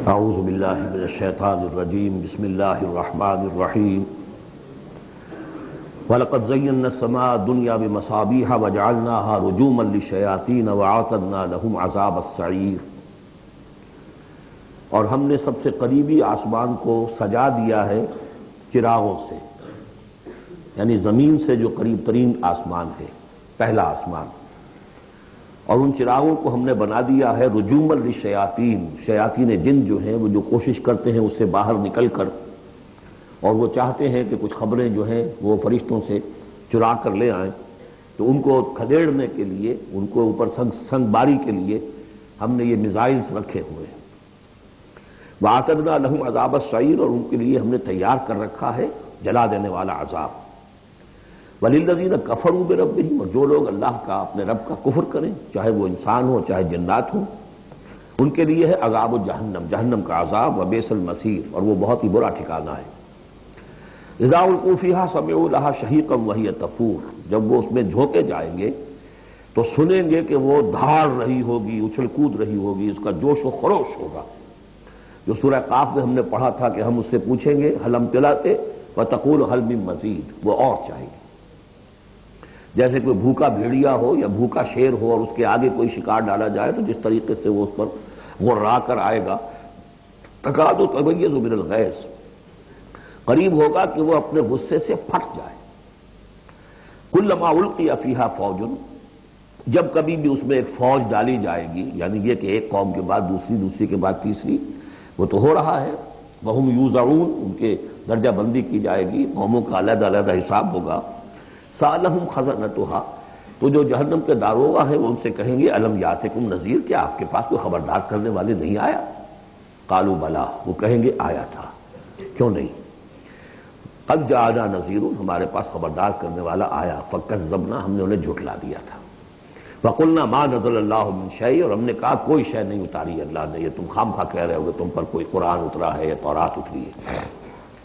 اعوذ باللہ من الشیطان الرجیم بسم اللہ الرحمن الرحیم وَلَقَدْ زَيَّنَّا السَّمَاءَ الدُّنْيَا بِمَصَابِيحَ وَجَعَلْنَاهَا رُجُومًا لِلشَّيَاطِينَ وَأَعْتَدْنَا لَهُمْ عَذَابَ السَّعِيرِ۔ اور ہم نے سب سے قریبی آسمان کو سجا دیا ہے چراغوں سے، یعنی زمین سے جو قریب ترین آسمان ہے، پہلا آسمان، اور ان چراغوں کو ہم نے بنا دیا ہے رجوما للشیاطین، شیاطین جن جو ہیں وہ جو کوشش کرتے ہیں اس سے باہر نکل کر، اور وہ چاہتے ہیں کہ کچھ خبریں جو ہیں وہ فرشتوں سے چرا کر لے آئیں، تو ان کو کھدیڑنے کے لیے، ان کو اوپر سنگ باری کے لیے ہم نے یہ میزائلز رکھے ہوئے ہیں۔ وَأَعْتَدْنَا لَهُمْ عَذَابَ السَّعِيرِ، اور ان کے لیے ہم نے تیار کر رکھا ہے جلا دینے والا عذاب۔ وَلِلَّذِينَ كَفَرُوا بِرَبِّهِمْ، اور جو لوگ اللہ کا، اپنے رب کا کفر کریں، چاہے وہ انسان ہو چاہے جنات ہوں، ان کے لیے ہے عذاب جہنم، جہنم کا عذاب، وبئس المصیر، اور وہ بہت ہی برا ٹھکانہ ہے۔ اذا القوا فیہا سمعوا لہا شہیقا وہی تفور، جب وہ اس میں جھونکے جائیں گے تو سنیں گے کہ وہ دھاڑ رہی ہوگی، اچھل کود رہی ہوگی، اس کا جوش و خروش ہوگا، جو سورہ قاف میں ہم نے پڑھا تھا کہ ہم اس سے پوچھیں گے هل امتلأت وتقول هل من مزید، وہ اور چاہیے۔ جیسے کوئی بھوکا بھیڑیا ہو یا بھوکا شیر ہو اور اس کے آگے کوئی شکار ڈالا جائے تو جس طریقے سے وہ اس پر غرا کر آئے گا، تکاد تمیز من الغیظ، قریب ہوگا کہ وہ اپنے غصے سے پھٹ جائے۔ کلما القی فیہا فوج، جب کبھی بھی اس میں ایک فوج ڈالی جائے گی، یعنی یہ کہ ایک قوم کے بعد دوسری، دوسری کے بعد تیسری، وہ تو ہو رہا ہے، وہم یوزعون، ان کے درجہ بندی کی جائے گی، قوموں کا علیحدہ علیحدہ حساب ہوگا۔ سألہم خزنتہا، تو جو جہنم کے داروغہ ہیں وہ ان سے کہیں گے الم یاتکم نذیر، کیا آپ کے پاس کوئی خبردار کرنے والے نہیں آیا؟ قالوا بلا، وہ کہیں گے آیا تھا، کیوں نہیں؟ قد جاءنا نذیر، ہمارے پاس خبردار کرنے والا آیا، فکذبنا، ہم نے انہیں جھٹلا دیا تھا۔ وقلنا ما نزل اللہ من شیء، اور ہم نے کہا کوئی شے نہیں اتاری اللہ نے، یہ تم خام خواہ کہہ رہے ہو کہ تم پر کوئی قرآن اترا ہے یا تورات اتری ہے۔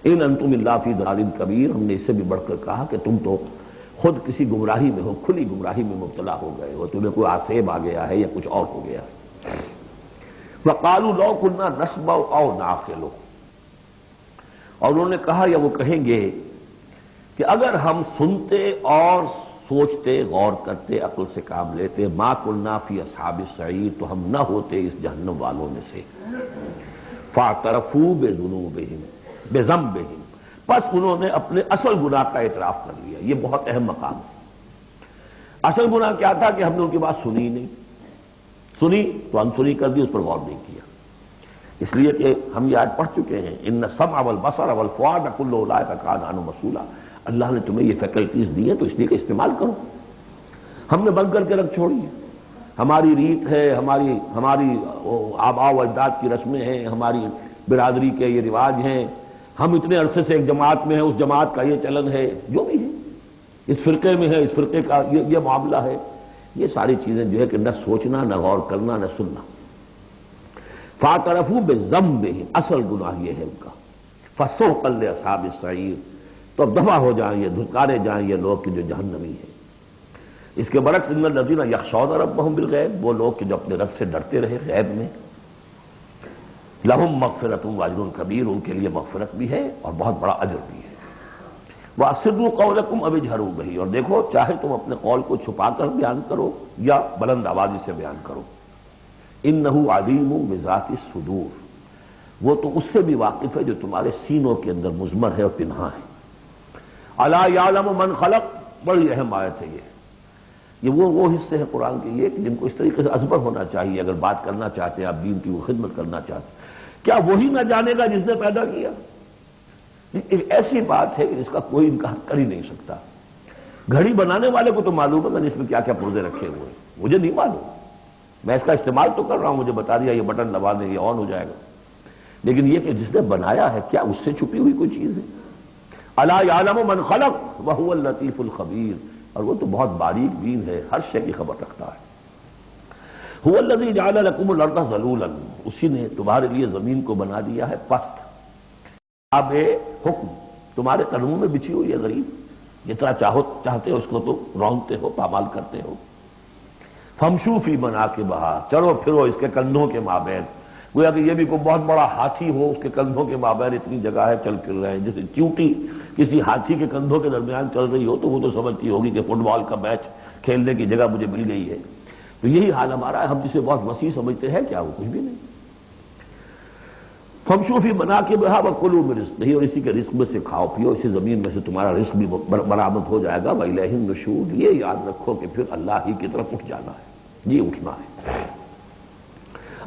ان انتم الا فی ضلال کبیر، ہم نے اس سے بھی بڑھ کر کہا کہ تم تو خود کسی گمراہی میں ہو، کھلی گمراہی میں مبتلا ہو گئے ہو، تمہیں کوئی آسیب آ گیا ہے یا کچھ اور ہو گیا ہے۔ وقالوا لو كنا نسمع او نعقل، اور انہوں نے کہا یا وہ کہیں گے کہ اگر ہم سنتے اور سوچتے، غور کرتے، عقل سے کام لیتے، ما كنا فی اصحاب السعیر، تو ہم نہ ہوتے اس جہنم والوں میں سے۔ فاعترفوا بذنوبہم، بذنبہم، پس انہوں نے اپنے اصل گناہ کا اعتراف کر لیا۔ یہ بہت اہم مقام ہے۔ اصل گناہ کیا تھا کہ ہم نے ان کی بات سنی نہیں، سنی تو انسنی کر دی، اس پر غور نہیں کیا۔ اس لیے کہ ہم یہ آج پڑھ چکے ہیں ان السمع والبصر والفؤاد کل اولئک کان عنہ مسئولا، اللہ نے تمہیں یہ فیکلٹیز دی ہیں تو اس لیے کہ استعمال کرو۔ ہم نے بند کر کے رکھ چھوڑی ہے، ہماری ریت ہے، ہماری آباء و اجداد کی رسمیں ہیں، ہماری برادری کے یہ رواج ہیں، ہم اتنے عرصے سے ایک جماعت میں ہیں، اس جماعت کا یہ چلن ہے، جو بھی ہے، اس فرقے میں ہے، اس فرقے کا یہ معاملہ ہے، یہ ساری چیزیں جو ہے کہ نہ سوچنا، نہ غور کرنا، نہ سننا۔ فاعترفوا بذنبہم، اصل گناہ یہ ہے ان کا۔ فسحقا لاصحاب السعیر، تو اب دفع ہو جائیں یہ، دھتکارے جائیں یہ لوگ کہ جو جہنمی ہیں۔ اس کے برعکس ان الذین یخشون ربہم بالغیب، وہ لوگ کہ جو اپنے رب سے ڈرتے رہے غیب میں، لہم مغفرۃ واجر کبیر، ان کے لیے مغفرت بھی ہے اور بہت بڑا اجر بھی ہے۔ واسروا قولکم او اجہروا بہ، اور دیکھو چاہے تم اپنے قول کو چھپا کر بیان کرو یا بلند آوازی سے بیان کرو۔ انہ علیم بذات الصدور، وہ تو اس سے بھی واقف ہے جو تمہارے سینوں کے اندر مضمر ہے اور پنہاں ہے۔ الا یعلم من خلق، بڑی اہم آیت ہے یہ وہ حصے ہیں قرآن کے یہ کہ جن کو اس طریقے سے ازبر ہونا چاہیے اگر بات کرنا چاہتے ہیں، آپ دین کی وہ خدمت کرنا چاہتے ہیں۔ کیا وہی نہ جانے گا جس نے پیدا کیا؟ ایک ایسی بات ہے کہ جس کا کوئی انکار کر ہی نہیں سکتا۔ گھڑی بنانے والے کو تو معلوم ہے میں نے اس میں کیا کیا پرزے رکھے ہوئے ہیں، مجھے نہیں معلوم، میں اس کا استعمال تو کر رہا ہوں، مجھے بتا دیا یہ بٹن دبا دیں یہ آن ہو جائے گا، لیکن یہ کہ جس نے بنایا ہے کیا اس سے چھپی ہوئی کوئی چیز ہے؟ الا یعلم من خلق وهو اللطیف الخبیر، اور وہ تو بہت باریک بین ہے، ہر شے کی خبر رکھتا ہے۔ هو الذی جعل لکم الارض ذلولا، اسی نے تمہارے لیے زمین کو بنا دیا ہے پست، اب حکم تمہارے قدموں میں بچھی ہوئی ہے، غریب جتنا چاہتے ہو اس کو تو رونگتے ہو، پامال کرتے ہو۔ فمشوا فی مناکبہا، چلو پھرو اس کے کندھوں کے مابین، گویا کہ یہ بھی کوئی بہت بڑا ہاتھی ہو، اس کے کندھوں کے مابین اتنی جگہ ہے، چل پھر رہے ہیں، جیسے چیونٹی کسی ہاتھی کے کندھوں کے درمیان چل رہی ہو تو وہ تو سمجھتی ہوگی کہ فٹ بال کا میچ کھیلنے کی جگہ مجھے مل گئی ہے۔ تو یہی حال ہمارا ہے، ہم جسے بہت وسیع سمجھتے ہیں، کیا وہ کچھ بھی نہیں۔ فَامْشُوا فِي مَنَاكِبِهَا وَكُلُوا مِن رِزْقِهِ، اور اسی کے رزق میں سے کھاؤ پیو، اسی زمین میں سے تمہارا رزق بھی برآمد ہو جائے گا۔ وَإِلَيْهِ النُّشُورُ، یہ یاد رکھو کہ پھر اللہ ہی کی طرف اٹھ جانا ہے، جی اٹھنا ہے۔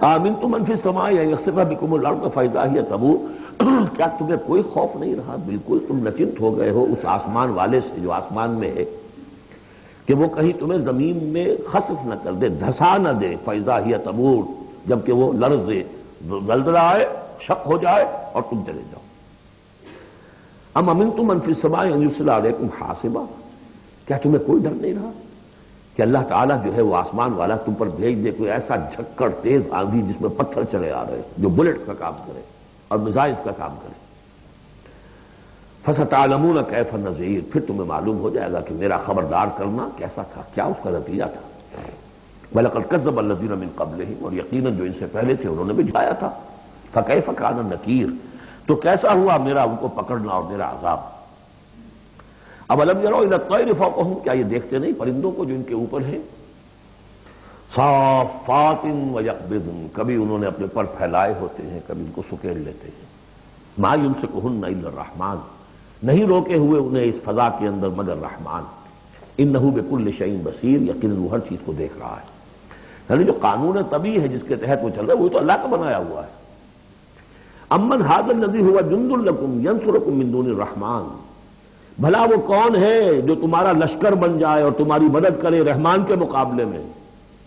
آمنتم من فی السماء ان یخسف بکم الارض فاذا ہی تمور، کیا تمہیں کوئی خوف نہیں رہا؟ بالکل تم نچنت ہو گئے ہو اس آسمان والے سے جو آسمان میں ہے کہ وہ کہیں تمہیں زمین میں خسف نہ کر دے، دھسا نہ دے، فاذا ہی تمور، جبکہ وہ لرزے، زلزلہ آئے، شق ہو جائے اور تم چلے جاؤ۔ ام امنتم من فی السماء ان یرسل علیکم حاصبا، کیا تمہیں کوئی ڈر نہیں رہا کہ اللہ تعالیٰ جو ہے وہ آسمان والا تم پر بھیج دے کوئی ایسا جھکڑ تیز آندھی جس میں پتھر چلے آ رہے جو بلٹس کا کام کرے اور میزائلز کا کام کرے؟ فَسَتَعْلَمُونَ كَيْفَ النَّذِيرُ، پھر تمہیں معلوم ہو جائے گا کہ میرا خبردار کرنا کیسا تھا، کیا اس کا نتیجہ تھا۔ وَلَقَدْ كَذَّبَ الَّذِينَ مِن قَبْلِهِمْ، اور یقیناً جو ان سے پہلے تھے انہوں نے بھی جھایا تھا۔ فَكَيْفَ كَانَ النَّكِيرُ، تو کیسا ہوا میرا ان کو پکڑنا اور میرا عذاب۔ اَوَلَمْ يَرَوْا إِلَى الطَّيْرِ فَوْقَهُمْ، کیا یہ دیکھتے نہیں پرندوں کو جو ان کے اوپر ہیں؟ صافات ویقبضن، کبھی انہوں نے اپنے پر پھیلائے ہوتے ہیں، کبھی ان کو سکیڑ لیتے ہیں۔ ما یمسکہن الا الرحمن، نہیں روکے ہوئے انہیں اس فضا کے اندر مگر رحمان۔ انہ بکل شیء بصیر، یقیناً وہ ہر چیز کو دیکھ رہا ہے۔ یعنی جو قانون طبیعی ہے جس کے تحت وہ چل رہا ہے وہ تو اللہ کا بنایا ہوا ہے۔ امن ھذا الذی ھو جند لکم ینصرکم من دون الرحمن، بھلا وہ کون ہے جو تمہارا لشکر بن جائے اور تمہاری مدد کرے رحمان کے مقابلے میں؟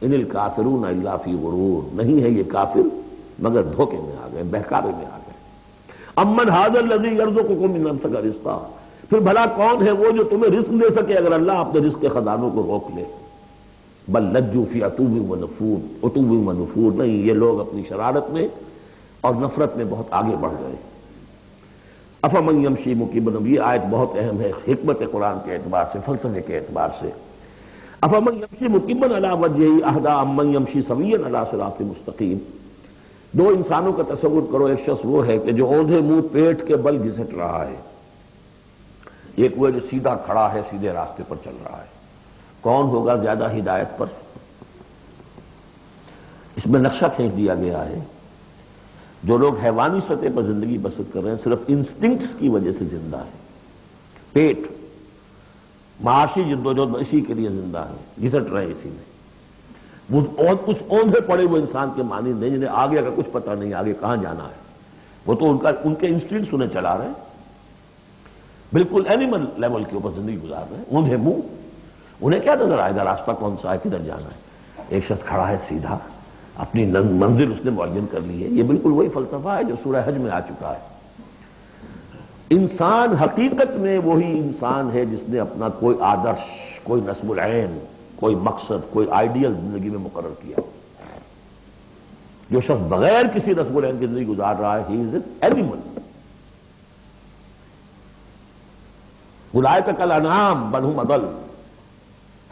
ان الکافرون الا فی غرور، نہیں ہے یہ کافر مگر دھوکے میں آ گئے، بہکاوے میں آ گئے۔ امن ھذا الذی یرزقکم من امسک رزقا، پھر بھلا کون ہے وہ جو تمہیں رزق دے سکے اگر اللہ اپنے رزق کے خزانوں کو روک لے؟ بل لجوا فی عتو و نفور، نہیں یہ لوگ اپنی شرارت میں اور نفرت میں بہت آگے بڑھ گئے۔ افمن یمشی مکبا، یہ آیت بہت اہم ہے حکمت قرآن کے اعتبار سے، فلسفے کے اعتبار سے۔ افمن یمشی مکبا علی وجہہ اہدی امن یمشی سویا علی صراط مستقیم، دو انسانوں کا تصور کرو، ایک شخص وہ ہے کہ جو اوندھے منہ پیٹ کے بل گھسٹ رہا ہے، ایک وہ جو سیدھا کھڑا ہے، سیدھے راستے پر چل رہا ہے۔ کون ہوگا زیادہ ہدایت پر؟ اس میں نقشہ کھینچ دیا گیا ہے۔ جو لوگ حیوانی سطح پر زندگی بسر کر رہے ہیں صرف انسٹنکٹس کی وجہ سے زندہ ہے، پیٹ، معاشی جدوجہد اسی کے لیے زندہ ہے، گھسٹ رہے ہیں اسی میں۔ وہ اس اوندھے پڑے ہوئے انسان کے مانند نہیں جنہیں آگے کا کچھ پتہ نہیں، آگے کہاں جانا ہے، وہ تو ان کے انسٹنکٹس انہیں چلا رہے ہیں، بالکل اینیمل لیول کے اوپر زندگی گزار رہے ہیں، اوندھے منہ۔ انہیں کیا نظر آئے گا راستہ کون سا ہے، کدھر جانا ہے؟ ایک شخص کھڑا ہے سیدھا، اپنی منزل اس نے معین کر لی ہے۔ یہ بالکل وہی فلسفہ ہے جو سورہ حج میں آ چکا ہے۔ انسان حقیقت میں وہی انسان ہے جس نے اپنا کوئی آدرش، کوئی نصب العین، کوئی مقصد، کوئی آئیڈیل زندگی میں مقرر کیا۔ جو شخص بغیر کسی نصب العین کی زندگی گزار رہا ہے، ہی از این اینیمل۔ اولئک کالانعام بل ھم اضل،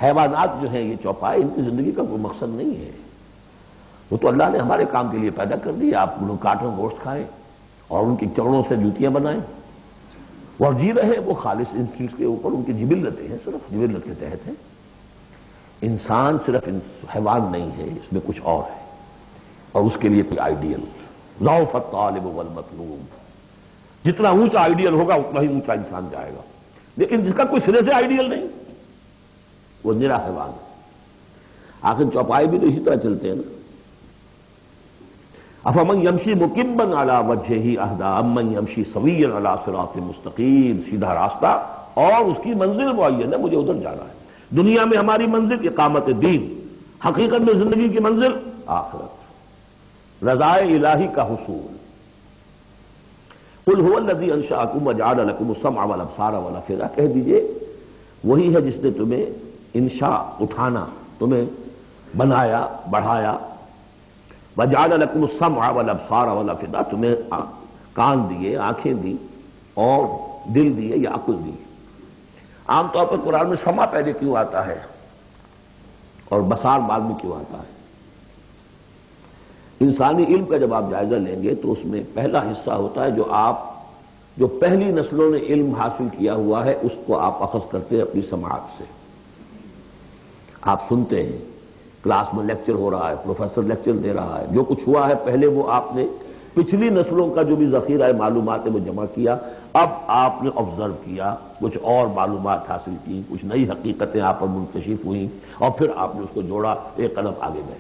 حیوانات جو ہیں یہ چوپائے، ان کی زندگی کا کوئی مقصد نہیں ہے۔ وہ تو اللہ نے ہمارے کام کے لیے پیدا کر دی، آپ انہوں کاٹوں گوشت کھائیں اور ان کی چمڑوں سے جوتیاں بنائیں اور جی رہے وہ خالص انسٹنکٹس کے اوپر، ان کی جبلتیں ہیں، صرف جبلت کے تحت ہیں۔ انسان صرف حیوان نہیں ہے، اس میں کچھ اور ہے، اور اس کے لیے کوئی آئیڈیل۔ ضعف الطالب والمطلوب، جتنا اونچا آئیڈیل ہوگا اتنا ہی اونچا انسان جائے گا، لیکن جس کا کوئی سرے سے آئیڈیل نہیں وہ نرا حیوان ہے۔ آخر چوپائے بھی تو اسی طرح چلتے ہیں نا۔ افمن یمشی مکبا علی وجہہ اہدی امن یمشی سویا علی صراط مستقیم، سیدھا راستہ اور اس کی منزل معین ہے، مجھے ادھر جانا ہے۔ دنیا میں ہماری منزل اقامت دین، حقیقت میں زندگی کی منزل آخرت، رضائے الہی کا حصول۔ قل ھو الذی انشأکم وجعل لکم السمع والابصار والافئدہ، کہہ دیجئے وہی ہے جس نے تمہیں انشاء، اٹھانا، تمہیں بنایا، بڑھایا، وجعل لکم السمع والابصار والافئدہ، تمہیں کان دیے، آنکھیں دی اور دل دیے یا عقل دی۔ عام طور پر قرآن میں سمع پہلے کیوں آتا ہے اور بصار بعد میں کیوں آتا ہے؟ انسانی علم کا جب آپ جائزہ لیں گے تو اس میں پہلا حصہ ہوتا ہے جو پہلی نسلوں نے علم حاصل کیا ہوا ہے اس کو آپ اخذ کرتے ہیں اپنی سماعت سے. آپ سنتے ہیں، کلاس میں لیکچر ہو رہا ہے، پروفیسر لیکچر دے رہا ہے، جو کچھ ہوا ہے پہلے وہ آپ نے پچھلی نسلوں کا جو بھی ذخیرہ معلومات ہے وہ جمع کیا. اب آپ نے آبزرو کیا، کچھ اور معلومات حاصل کی، کچھ نئی حقیقتیں آپ پر منکشف ہوئیں، اور پھر آپ نے اس کو جوڑا، ایک قدم آگے گئے.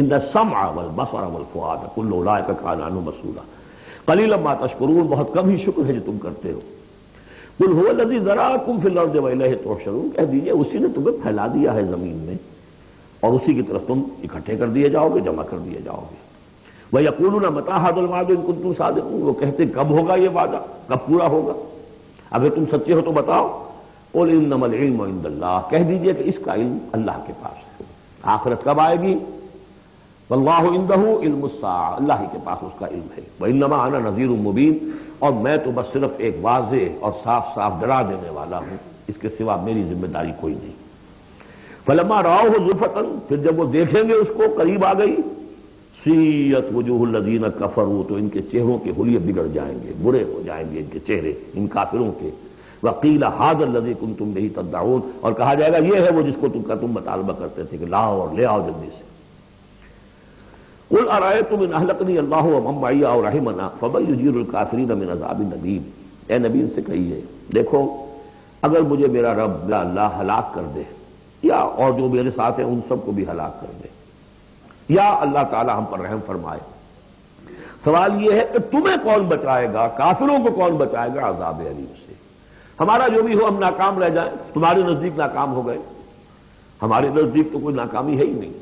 ان السمع والبصر والفؤاد کل اولئک کان عنہ مسئولا قلیلا ما تشکرون. بہت کم ہی شکر ہے جو تم کرتے ہو. قل هو الذی ذراکم فی الارض والیہ تحشرون. کہہ دیجئے اسی نے تمہیں پھیلا دیا ہے زمین میں اور اسی کی طرف تم اکٹھے کر دیے جاؤ گے، جمع کر دیے جاؤ گے. وَيَقُولُونَ مَتَىٰ هَٰذَا الْوَعْدُ إِن كُنتُمْ صَادِقِينَ. وہ کہتے کب ہوگا یہ وعدہ، کب پورا ہوگا، اگر تم سچے ہو تو بتاؤ. قُلْ إِنَّمَا الْعِلْمُ عِندَ اللَّهِ. کہہ دیجئے کہ اس کا علم اللہ کے پاس ہے. آخرت کب آئے گی؟ وَاللَّهُ عِندَهُ عِلْمُ السَّاعَةِ. اللہ ہی کے پاس اس کا علم ہے. وَإِنَّمَا أَنَا نَذِيرٌ مُّبِينٌ. اور میں تو بس صرف ایک واضح اور صاف صاف ڈرا دینے والا ہوں، اس کے سوا میری ذمہ داری کوئی نہیں. فَلَمَّا رَأَوْهُ زُلْفَةً. پھر جب وہ دیکھیں گے اس کو، قریب آ گئی، سیئت وجوہ الذین کفروا. تو ان کے چہروں کے حلیے بگڑ جائیں گے، برے ہو جائیں گے ان کے چہرے، ان کافروں کے. وقیل ھذا الذی کنتم بہ تدعون. اور کہا جائے گا یہ ہے وہ جس کو تم مطالبہ کرتے تھے کہ لاؤ اور لے آؤ جلدی سے. قل ارأیتم ان اہلکنی اللہ ومن معی او رحمنا فمن یجیر الکافرین من عذاب الیم. اے نبی ان سے کہیے دیکھو اگر مجھے میرا رب میرا اللہ ہلاک کر دے یا اور جو میرے ساتھ ہیں ان سب کو بھی ہلاک کر دے، یا اللہ تعالی ہم پر رحم فرمائے، سوال یہ ہے کہ تمہیں کون بچائے گا، کافروں کو کون بچائے گا عذاب علیم سے. ہمارا جو بھی ہو ہم ناکام رہ جائیں، تمہارے نزدیک ناکام ہو گئے، ہمارے نزدیک تو کوئی ناکامی ہے ہی نہیں.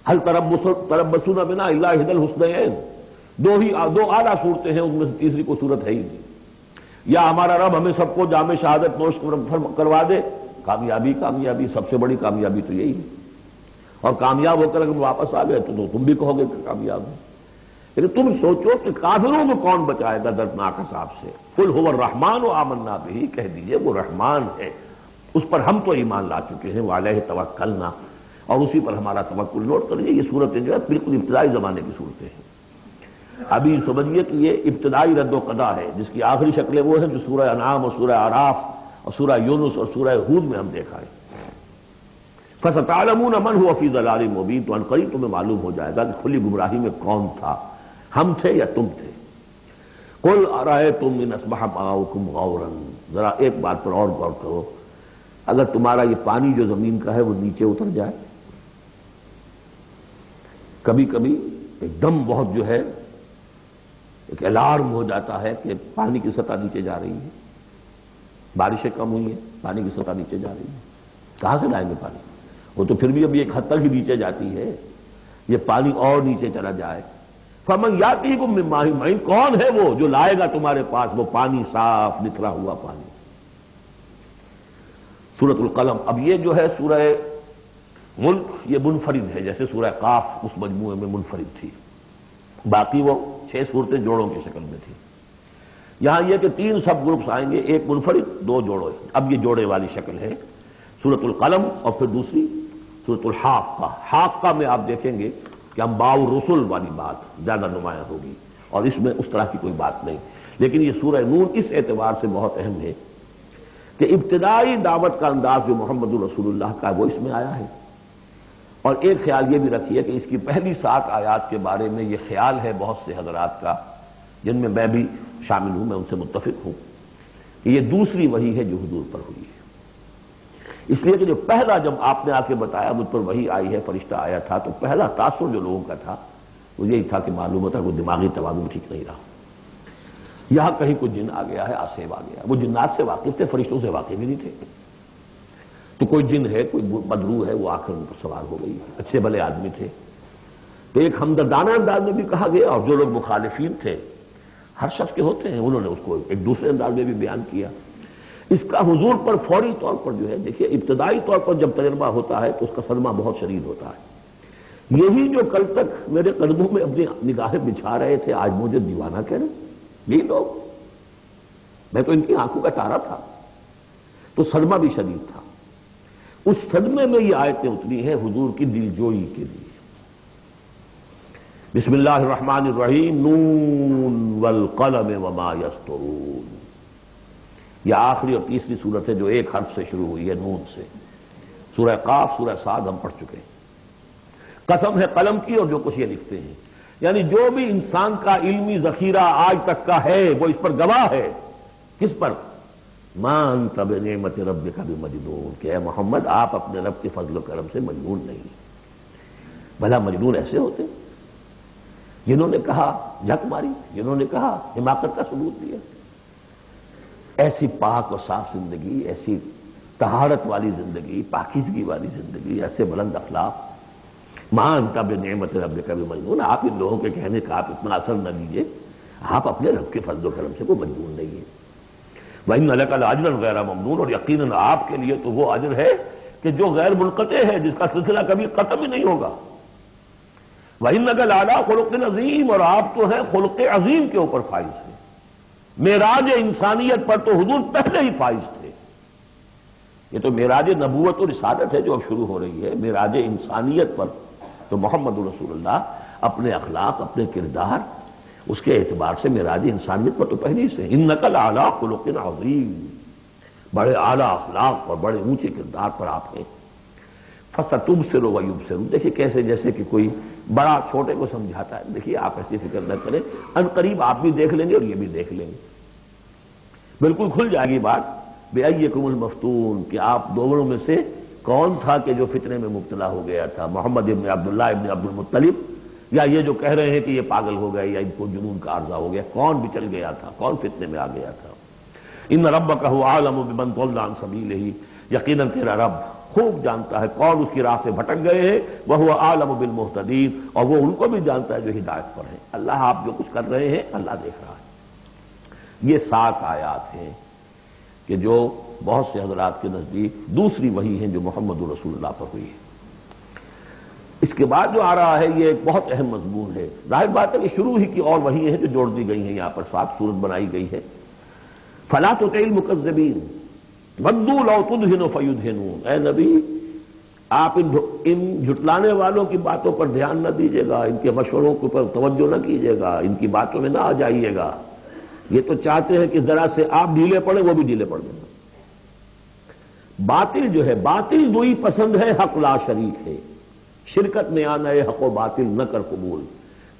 حل تربصون بنا الا احدی الحسنیین. دو اعلیٰ صورتیں ہیں، ان میں سے تیسری کوئی صورت ہے ہی نہیں. یا ہمارا رب ہمیں سب کو جام شہادت نوش کروا دے، کامیابی کامیابی، سب سے بڑی کامیابی تو یہی ہے. اور کامیاب ہو کر اگر واپس آ گئے تو تم بھی کہو گے کہ کامیاب ہو. لیکن تم سوچو کہ کافروں کو کون بچائے گا دردناک عذاب سے. قل هو الرحمن آمنا بہ. کہہ دیجئے وہ رحمان ہے، اس پر ہم تو ایمان لا چکے ہیں. وعلیہ توکلنا. اور اسی پر ہمارا توکل. نوٹ کر لیجیے یہ صورتیں جو ہے بالکل ابتدائی زمانے کی صورتیں ہیں. ابھی سمجھیے کہ یہ ابتدائی رد و قضا ہے جس کی آخری شکلیں وہ ہیں جو سورہ انعام اور سورہ اعراف اور سورہ یونس اور سورہ ہود میں ہم دیکھا ہے. فَسَتَعْلَمُونَ مَنْ هُوَ فِي ضَلَالٍ مُّبِينٍ. تو عنقریب تمہیں معلوم ہو جائے گا کہ کھلی گمراہی میں کون تھا، ہم تھے یا تم تھے. قُلْ أَرَأَيْتُمْ إِنْ أَصْبَحَ مَاؤُكُمْ غَوْرًا. ذرا ایک بات پر اور غور کرو، اگر تمہارا یہ پانی جو زمین کا ہے وہ نیچے اتر جائے، کبھی کبھی ایک دم بہت جو ہے ایک الارم ہو جاتا ہے کہ پانی کی سطح نیچے جا رہی ہے، بارشیں کم ہوئی ہیں، پانی کی سطح نیچے جا رہی ہے. کہاں سے لائیں گے پانی؟ وہ تو پھر بھی ابھی ایک حد تک ہی نیچے جاتی ہے، یہ پانی اور نیچے چلا جائے. فمن یاتیکم من ماء معین. کون ہے وہ جو لائے گا تمہارے پاس وہ پانی، صاف نتھرا ہوا پانی. سورۃ القلم. اب یہ جو ہے سورہ ملک یہ منفرد ہے، جیسے سورہ قاف اس مجموعے میں منفرد تھی، باقی وہ 6 صورتیں جوڑوں کی شکل میں تھی. یہاں یہ کہ 3 سب گروپس آئیں گے، ایک منفرد 2 جوڑے. اب یہ جوڑے والی شکل ہے سورۃ القلم اور پھر دوسری سورۃ الحاقہ. حاقہ میں آپ دیکھیں گے کہ انباء الرسل والی بات زیادہ نمایاں ہوگی اور اس میں اس طرح کی کوئی بات نہیں. لیکن یہ سورہ نون اس اعتبار سے بہت اہم ہے کہ ابتدائی دعوت کا انداز جو محمد الرسول اللہ کا وہ اس میں آیا ہے. اور ایک خیال یہ بھی رکھیے کہ اس کی پہلی 7 آیات کے بارے میں یہ خیال ہے بہت سے حضرات کا، جن میں میں بھی شامل ہوں، میں ان سے متفق ہوں، کہ یہ دوسری وحی ہے جو حضور پر ہوئی ہے. اس لیے کہ جو پہلا جب آپ نے آ کے بتایا مجھ پر وحی آئی ہے، فرشتہ آیا تھا، تو پہلا تاثر جو لوگوں کا تھا وہ یہی تھا کہ معلوم ہوتا کوئی دماغی توازن ٹھیک نہیں رہا، یہاں کہیں کوئی جن آ گیا ہے، آسیب آ گیا. وہ جنات سے واقف تھے، فرشتوں سے واقف بھی نہیں تھے. تو کوئی جن ہے، کوئی بدرو ہے، وہ آ کر ان پر سوار ہو گئی. اچھے بھلے آدمی تھے. تو ایک ہمدردانہ انداز میں بھی کہا گیا، اور جو لوگ مخالفین تھے، ہر شخص کے ہوتے ہیں، انہوں نے اس کو ایک دوسرے انداز میں بھی بیان کیا. اس کا حضور پر فوری طور پر جو ہے دیکھیے ابتدائی طور پر جب تجربہ ہوتا ہے تو اس کا صدمہ بہت شدید ہوتا ہے. یہی جو کل تک میرے قدموں میں اپنی نگاہیں بچھا رہے تھے آج مجھے دیوانہ کہہ رہے، یہی لوگ، میں تو ان کی آنکھوں کا تارا تھا. تو صدمہ بھی شدید تھا. اس صدمے میں یہ آیتیں اتری ہیں حضور کی دل جوئی کے لیے. بسم اللہ الرحمن الرحیم نون والقلم وما یسطرون. یہ آخری اور تیسری صورت ہے جو ایک حرف سے شروع ہوئی ہے، نون سے. سورہ قاف، سورہ صاد ہم پڑھ چکے ہیں. قسم ہے قلم کی اور جو کچھ یہ لکھتے ہیں، یعنی جو بھی انسان کا علمی ذخیرہ آج تک کا ہے وہ اس پر گواہ ہے. کس پر؟ ما انت بنعمت ربک بمجنون، کہ اے محمد آپ اپنے رب کے فضل و کرم سے مجنون نہیں. بھلا مجنون ایسے ہوتے جنہوں نے کہا جھک ماری، جنہوں نے کہا حماقت کا ثبوت دیا. ایسی پاک و صاف زندگی، ایسی طہارت والی زندگی، پاکیزگی والی زندگی، ایسے بلند اخلاق. ماں انت بنعمت ربک بمجنون، آپ ان لوگوں کے کہنے کا آپ اتنا اثر نہ لیجیے. آپ اپنے رب کے فضل و کرم سے کوئی مجنون نہیں ہے. وَإِنَّ لَكَ لَأَجْرًا غَيْرَ مَمْنُونٍ، اور یقیناً آپ کے لیے تو وہ اجر ہے کہ جو غیر منقطع ہے، جس کا سلسلہ کبھی ختم ہی نہیں ہوگا. وَإِنَّكَ لَعَلَىٰ خُلُقٍ عَظِيمٍ، اور آپ تو ہیں خلق عظیم کے اوپر فائز ہیں. معراج انسانیت پر تو حضور پہلے ہی فائز تھے. یہ تو معراج نبوت و رسالت ہے جو اب شروع ہو رہی ہے. معراج انسانیت پر تو محمد رسول اللہ اپنے اخلاق، اپنے کردار، اس کے اعتبار سے معراج انسانیت پر تو پہلے سے. انک لعلی خلق عظیم، بڑے اعلیٰ اخلاق اور بڑے اونچے کردار پر آپ ہیں. فستبصر ویبصر، دیکھیے کیسے جیسے کہ کوئی بڑا چھوٹے کو سمجھاتا ہے. دیکھیے آپ ایسی فکر نہ کریں، ان قریب آپ بھی دیکھ لیں گے اور یہ بھی دیکھ لیں گے. بالکل کھل جائے گی بات. بِأَيِّكُمُ الْمَفْتُونُ، کہ آپ دونوں میں سے کون تھا کہ جو فتنے میں مبتلا ہو گیا تھا، محمد ابن عبداللہ ابن عبد المطلب یا یہ جو کہہ رہے ہیں کہ یہ پاگل ہو گئے یا ان کو جنون کا عارضہ ہو گیا. کون بچل گیا تھا، کون فتنے میں آ گیا تھا. ان ربک هو اعلم بمن ضل عن سبیلہ، یقیناً تیرا رب خوب جانتا ہے کون اس کی راہ سے بھٹک گئے ہیں. وہو اعلم بالمہتدین، اور وہ ان کو بھی جانتا ہے جو ہدایت پر ہیں. اللہ آپ جو کچھ کر رہے ہیں اللہ دیکھ رہا ہے. یہ 7 آیات ہیں کہ جو بہت سے حضرات کے نزدیک دوسری وحی ہیں جو محمد رسول اللہ پر ہوئی ہے. اس کے بعد جو آ رہا ہے یہ ایک بہت اہم مضمون ہے. ظاہر بات ہے کہ شروع ہی کی اور وحی ہیں جو جوڑ دی گئی ہیں، یہاں پر 7 صورت بنائی گئی ہے. فلا تطع المکذبین ودوا لو تدہن فیدہنون، اے نبی آپ ان جھٹلانے والوں کی باتوں پر دھیان نہ دیجیے گا، ان کے مشوروں کے اوپر توجہ نہ کیجیے گا، ان کی باتوں میں نہ آ جائیے گا. یہ تو چاہتے ہیں کہ ذرا سے آپ ڈھیلے پڑے وہ بھی ڈھیلے پڑ جائیں. باطل جو ہے، باطل دوئی پسند ہے حق لا شریک ہے. شرکت میں آنا ہے حق و باطل نہ کر قبول.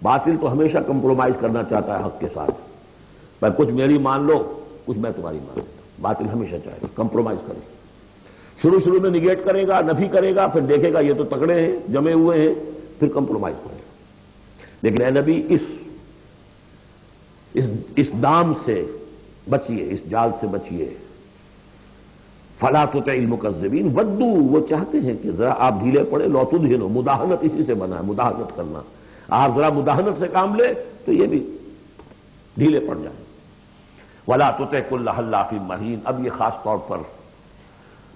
باطل تو ہمیشہ کمپرومائز کرنا چاہتا ہے حق کے ساتھ. بھائی کچھ میری مان لو، کچھ میں تمہاری مان لیتا ہوں. باطل ہمیشہ چاہے گا کمپرومائز کرے. شروع میں نگیٹ کرے گا، نفی کرے گا، پھر دیکھے گا یہ تو تکڑے ہیں، جمے ہوئے ہیں، پھر کمپرومائز کرے گا. لیکن اے نبی اس دام سے بچیے، اس جال سے بچیے. فلا تطع المکذبین ودوا، وہ چاہتے ہیں کہ ذرا آپ ڈھیلے پڑے. لو تدہنوا، مداہنت اسی سے بنا ہے، مداہنت کرنا. آپ ذرا مداہنت سے کام لے تو یہ بھی ڈھیلے پڑ جائیں. ولا تطع کل حلاف مہین، اب یہ خاص طور پر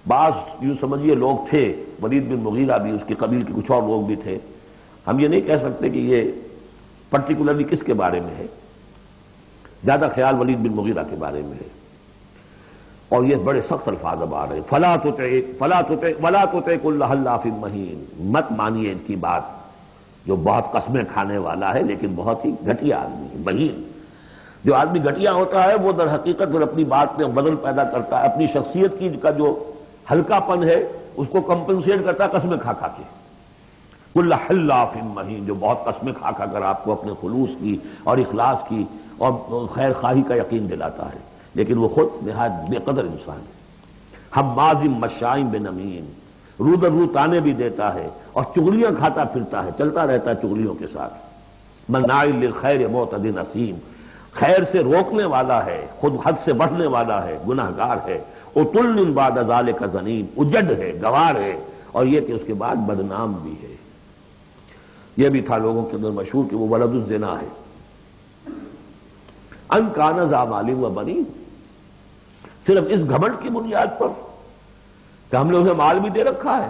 بعض یوں سمجھیے لوگ تھے، ولید بن مغیرہ بھی، اس کی قبیل کے کچھ اور لوگ بھی تھے. ہم یہ نہیں کہہ سکتے کہ یہ پرٹیکولرلی کس کے بارے میں ہے، زیادہ خیال ولید بن مغیرہ کے بارے میں ہے. اور یہ بڑے سخت الفاظ اب آ رہے ہیں. ولا تطع کل حلاف مہین، مت مانیے ان کی بات جو بہت قسمیں کھانے والا ہے لیکن بہت ہی گھٹیا آدمی ہے. مہین، جو آدمی گھٹیا ہوتا ہے وہ در حقیقت پھر اپنی بات میں وزن پیدا کرتا ہے، اپنی شخصیت کی کا جو ہلکا پن ہے اس کو کمپنسیٹ کرتا ہے قسمیں کھا کھا کے. کل حلاف مہین، جو بہت قسمیں کھا کھا کر آپ کو اپنے خلوص کی اور اخلاص کی اور خیر خواہی کا یقین دلاتا ہے، لیکن وہ خود نہایت بے قدر انسان ہے. حماز مشاء بنمیم، رو در رو تانے بھی دیتا ہے اور چغلیاں کھاتا پھرتا ہے، چلتا رہتا ہے چغلیوں کے ساتھ. مناع للخیر معتد اثیم، خیر سے روکنے والا ہے، خود حد سے بڑھنے والا ہے، گناہگار ہے. عتل بعد ذلک زنیم، اجڑ ہے، گوار ہے، اور یہ کہ اس کے بعد بدنام بھی ہے. یہ بھی تھا لوگوں کے اندر مشہور کہ وہ ولد الزنا ہے. ان کان ذا مال و بنین، صرف اس گھمنڈ کی بنیاد پر کہ ہم نے اسے مال بھی دے رکھا ہے،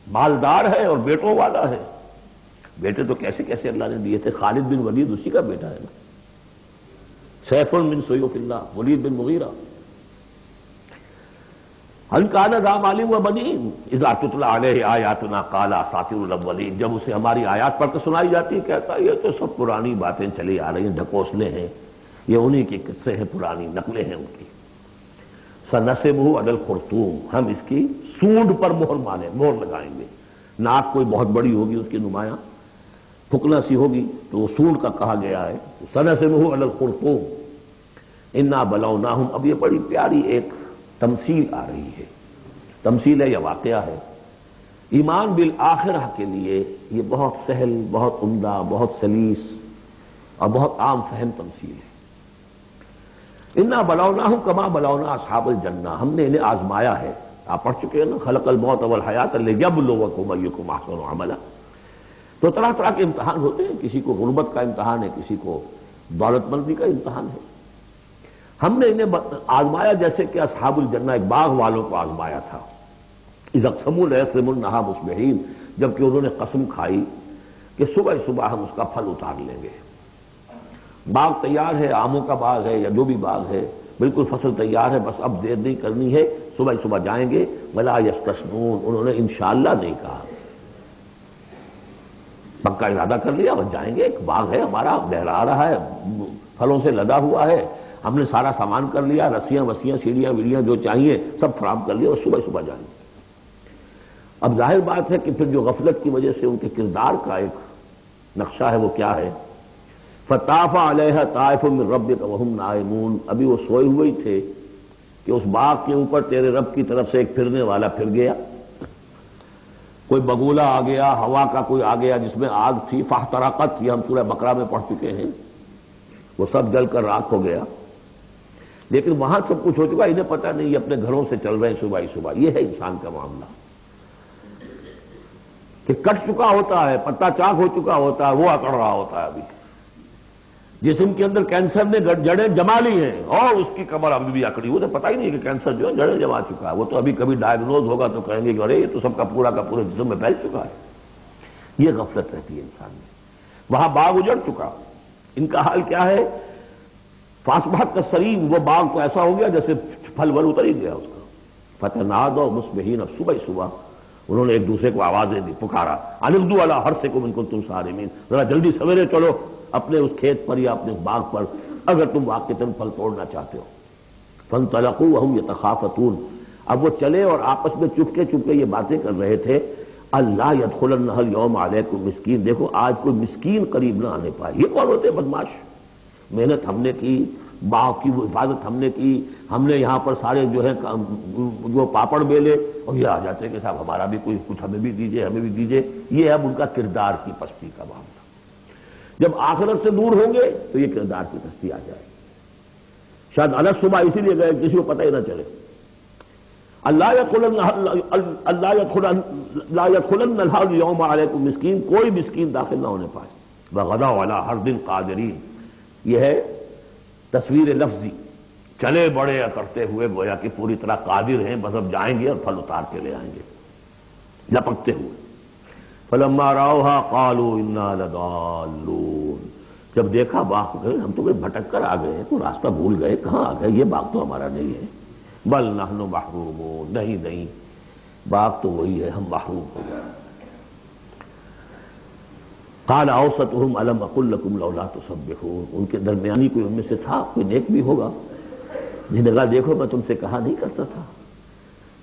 مالدار ہے اور بیٹوں والا ہے. بیٹے تو کیسے کیسے اللہ نے دیے تھے. خالد بن ولید اسی کا بیٹا ہے نا، سیف من سیوف اللہ، ولید بن مغیرہ. هل كان ذا مال وبنين اذا تتلى عليه آیاتنا قال اساطیر الاولین، جب اسے ہماری آیات پڑھ کے سنائی جاتی ہے کہتا ہے یہ تو سب پرانی باتیں چلی آ رہی ہیں، ڈھکوسلے ہیں، یہ انہی کے قصے ہیں، پرانی نقلیں ہیں ان کی۔ سنسمہ علی الخرطوم، ہم اس کی سونڈ پر مہر لگائیں گے۔ ناک کوئی بہت بڑی ہوگی اس کی نمایاں پھکنا سی ہوگی تو وہ سونڈ کا کہا گیا ہے۔ سنسمہ علی الخرطوم انا بلوناہم، اب یہ بڑی پیاری ایک تمثیل آ رہی ہے، تمثیل ہے یا واقعہ ہے۔ ایمان بالآخرہ کے لیے یہ بہت سہل، بہت عمدہ، بہت سلیس اور بہت عام فہم تمثیل ہے۔ انا بلوناہم کما بلونا اصحاب الجنہ، ہم نے انہیں آزمایا ہے، آپ پڑھ چکے ہیں نا، خلق الموت والحیات لیبلوکم ایکم احسن عملا۔ تو طرح طرح کے امتحان ہوتے ہیں، کسی کو غربت کا امتحان ہے، کسی کو دولت مندی کا امتحان ہے۔ ہم نے انہیں آزمایا جیسے کہ اصحاب الجنہ ایک باغ والوں کو آزمایا تھا۔ اذ اقسموا لیصرموا النہار مصبحین، جبکہ انہوں نے قسم کھائی کہ صبح صبح ہم اس کا پھل اتار لیں گے۔ باغ تیار ہے، آموں کا باغ ہے یا جو بھی باغ ہے، بالکل فصل تیار ہے، بس اب دیر نہیں کرنی ہے، صبح صبح جائیں گے۔ ولا یستثنون، انہوں نے انشاءاللہ نہیں کہا، پکا ارادہ کر لیا، بس جائیں گے، ایک باغ ہے ہمارا، لہرا رہا ہے، پھلوں سے لدا ہوا ہے، ہم نے سارا سامان کر لیا، رسیاں وسیاں سیڑھیاں ویڑیاں جو چاہیے سب فراہم کر لیا، اور صبح صبح جائیں گے۔ اب ظاہر بات ہے کہ پھر جو غفلت کی وجہ سے ان کے کردار کا ایک نقشہ ہے وہ کیا ہے؟ فطاف علیہا طائف من ربک وہم نائمون، ابھی وہ سوئے ہوئے ہی تھے کہ اس باغ کے اوپر تیرے رب کی طرف سے ایک پھرنے والا پھر گیا، کوئی بگولا آ گیا، ہوا کا کوئی آ گیا جس میں آگ تھی، فاحترقت، یہ ہم سورہ بقرہ میں پڑھ چکے ہیں، وہ سب جل کر راکھ ہو گیا۔ لیکن وہاں سب کچھ ہو چکا، انہیں پتہ نہیں، یہ اپنے گھروں سے چل رہے ہیں صبح ہی صبح۔ یہ ہے انسان کا معاملہ کہ کٹ چکا ہوتا ہے، پتا چاک ہو چکا ہوتا ہے، وہ اکڑ رہا ہوتا ہے۔ ابھی جسم کے اندر کینسر نے جڑیں جما لی ہیں اور اس کی کمر ابھی بھی اکڑی، وہ تو پتہ ہی نہیں کہ کینسر جو ہے جڑیں جما چکا ہے، وہ تو ابھی کبھی ڈائگنوز ہوگا تو کہیں گے کہ ارے یہ تو سب کا پورا جسم میں پھیل چکا ہے۔ یہ غفلت رہتی ہے انسان میں۔ وہاں باغ اجڑ چکا، ان کا حال کیا ہے؟ فاصبحت کالصریم، وہ باغ تو ایسا ہو گیا جیسے پھل ول اتر ہی گیا اس کا۔ فتنادوا مصبحین، اب صبح صبح انہوں نے ایک دوسرے کو آوازیں دی، پکارا، ان اغدوا علی حرثکم ان کنتم صارمین، ذرا جلدی سویرے چلو اپنے اس کھیت پر یا اپنے اس باغ پر اگر تم واقعتاً پھل توڑنا چاہتے ہو۔ فانطلقوا وهم يتخافتون، اب وہ چلے اور آپس میں چپکے چپکے یہ باتیں کر رہے تھے، اللہ يدخلنها اليوم علیکم مسکین، دیکھو آج کوئی مسکین قریب نہ آنے پائے۔ یہ کون ہوتے ہیں بدماش؟ محنت ہم نے کی، باغ کی وہ حفاظت ہم نے کی، ہم نے یہاں پر سارے جو ہے جو پاپڑ بیلے، اور یہ آ جاتے ہیں کہ صاحب ہمارا بھی کوئی کچھ ہمیں بھی دیجئے، ہمیں بھی دیجئے۔ یہ ہے اب ان کا کردار کی پستی کا معاملہ۔ جب آخرت سے دور ہوں گے تو یہ کردار کی پستی آ جائے گی۔ شاید الگ صبح اسی لیے گئے کسی کو پتہ ہی نہ چلے۔ اللہ يدخلن اليوم علیکم مسکین، کوئی مسکین داخل نہ ہونے پائے۔ وغدوا علی حرد قادرین، یہ ہے تصویر لفظی، چلے بڑے کرتے ہوئے گویا کہ پوری طرح قادر ہیں، بس اب جائیں گے اور پھل اتار کے لے آئیں گے لپکتے ہوئے۔ فلما راؤها قالوا انا لضالون، جب دیکھا باغ گئے، ہم تو کوئی بھٹک کر آ گئے ہیں، تو راستہ بھول گئے، کہاں آ گئے، یہ باغ تو ہمارا نہیں ہے۔ بل نحن محرومون، نہیں باغ تو وہی ہے، ہم محروم ہو گئے۔ قال اوسطهم الم اقل لكم لولا تسبحون، ان کے درمیانی کوئی ان میں سے تھا، کوئی نیک بھی ہوگا، جس نے کہا دیکھو میں تم سے کہا نہیں کرتا تھا،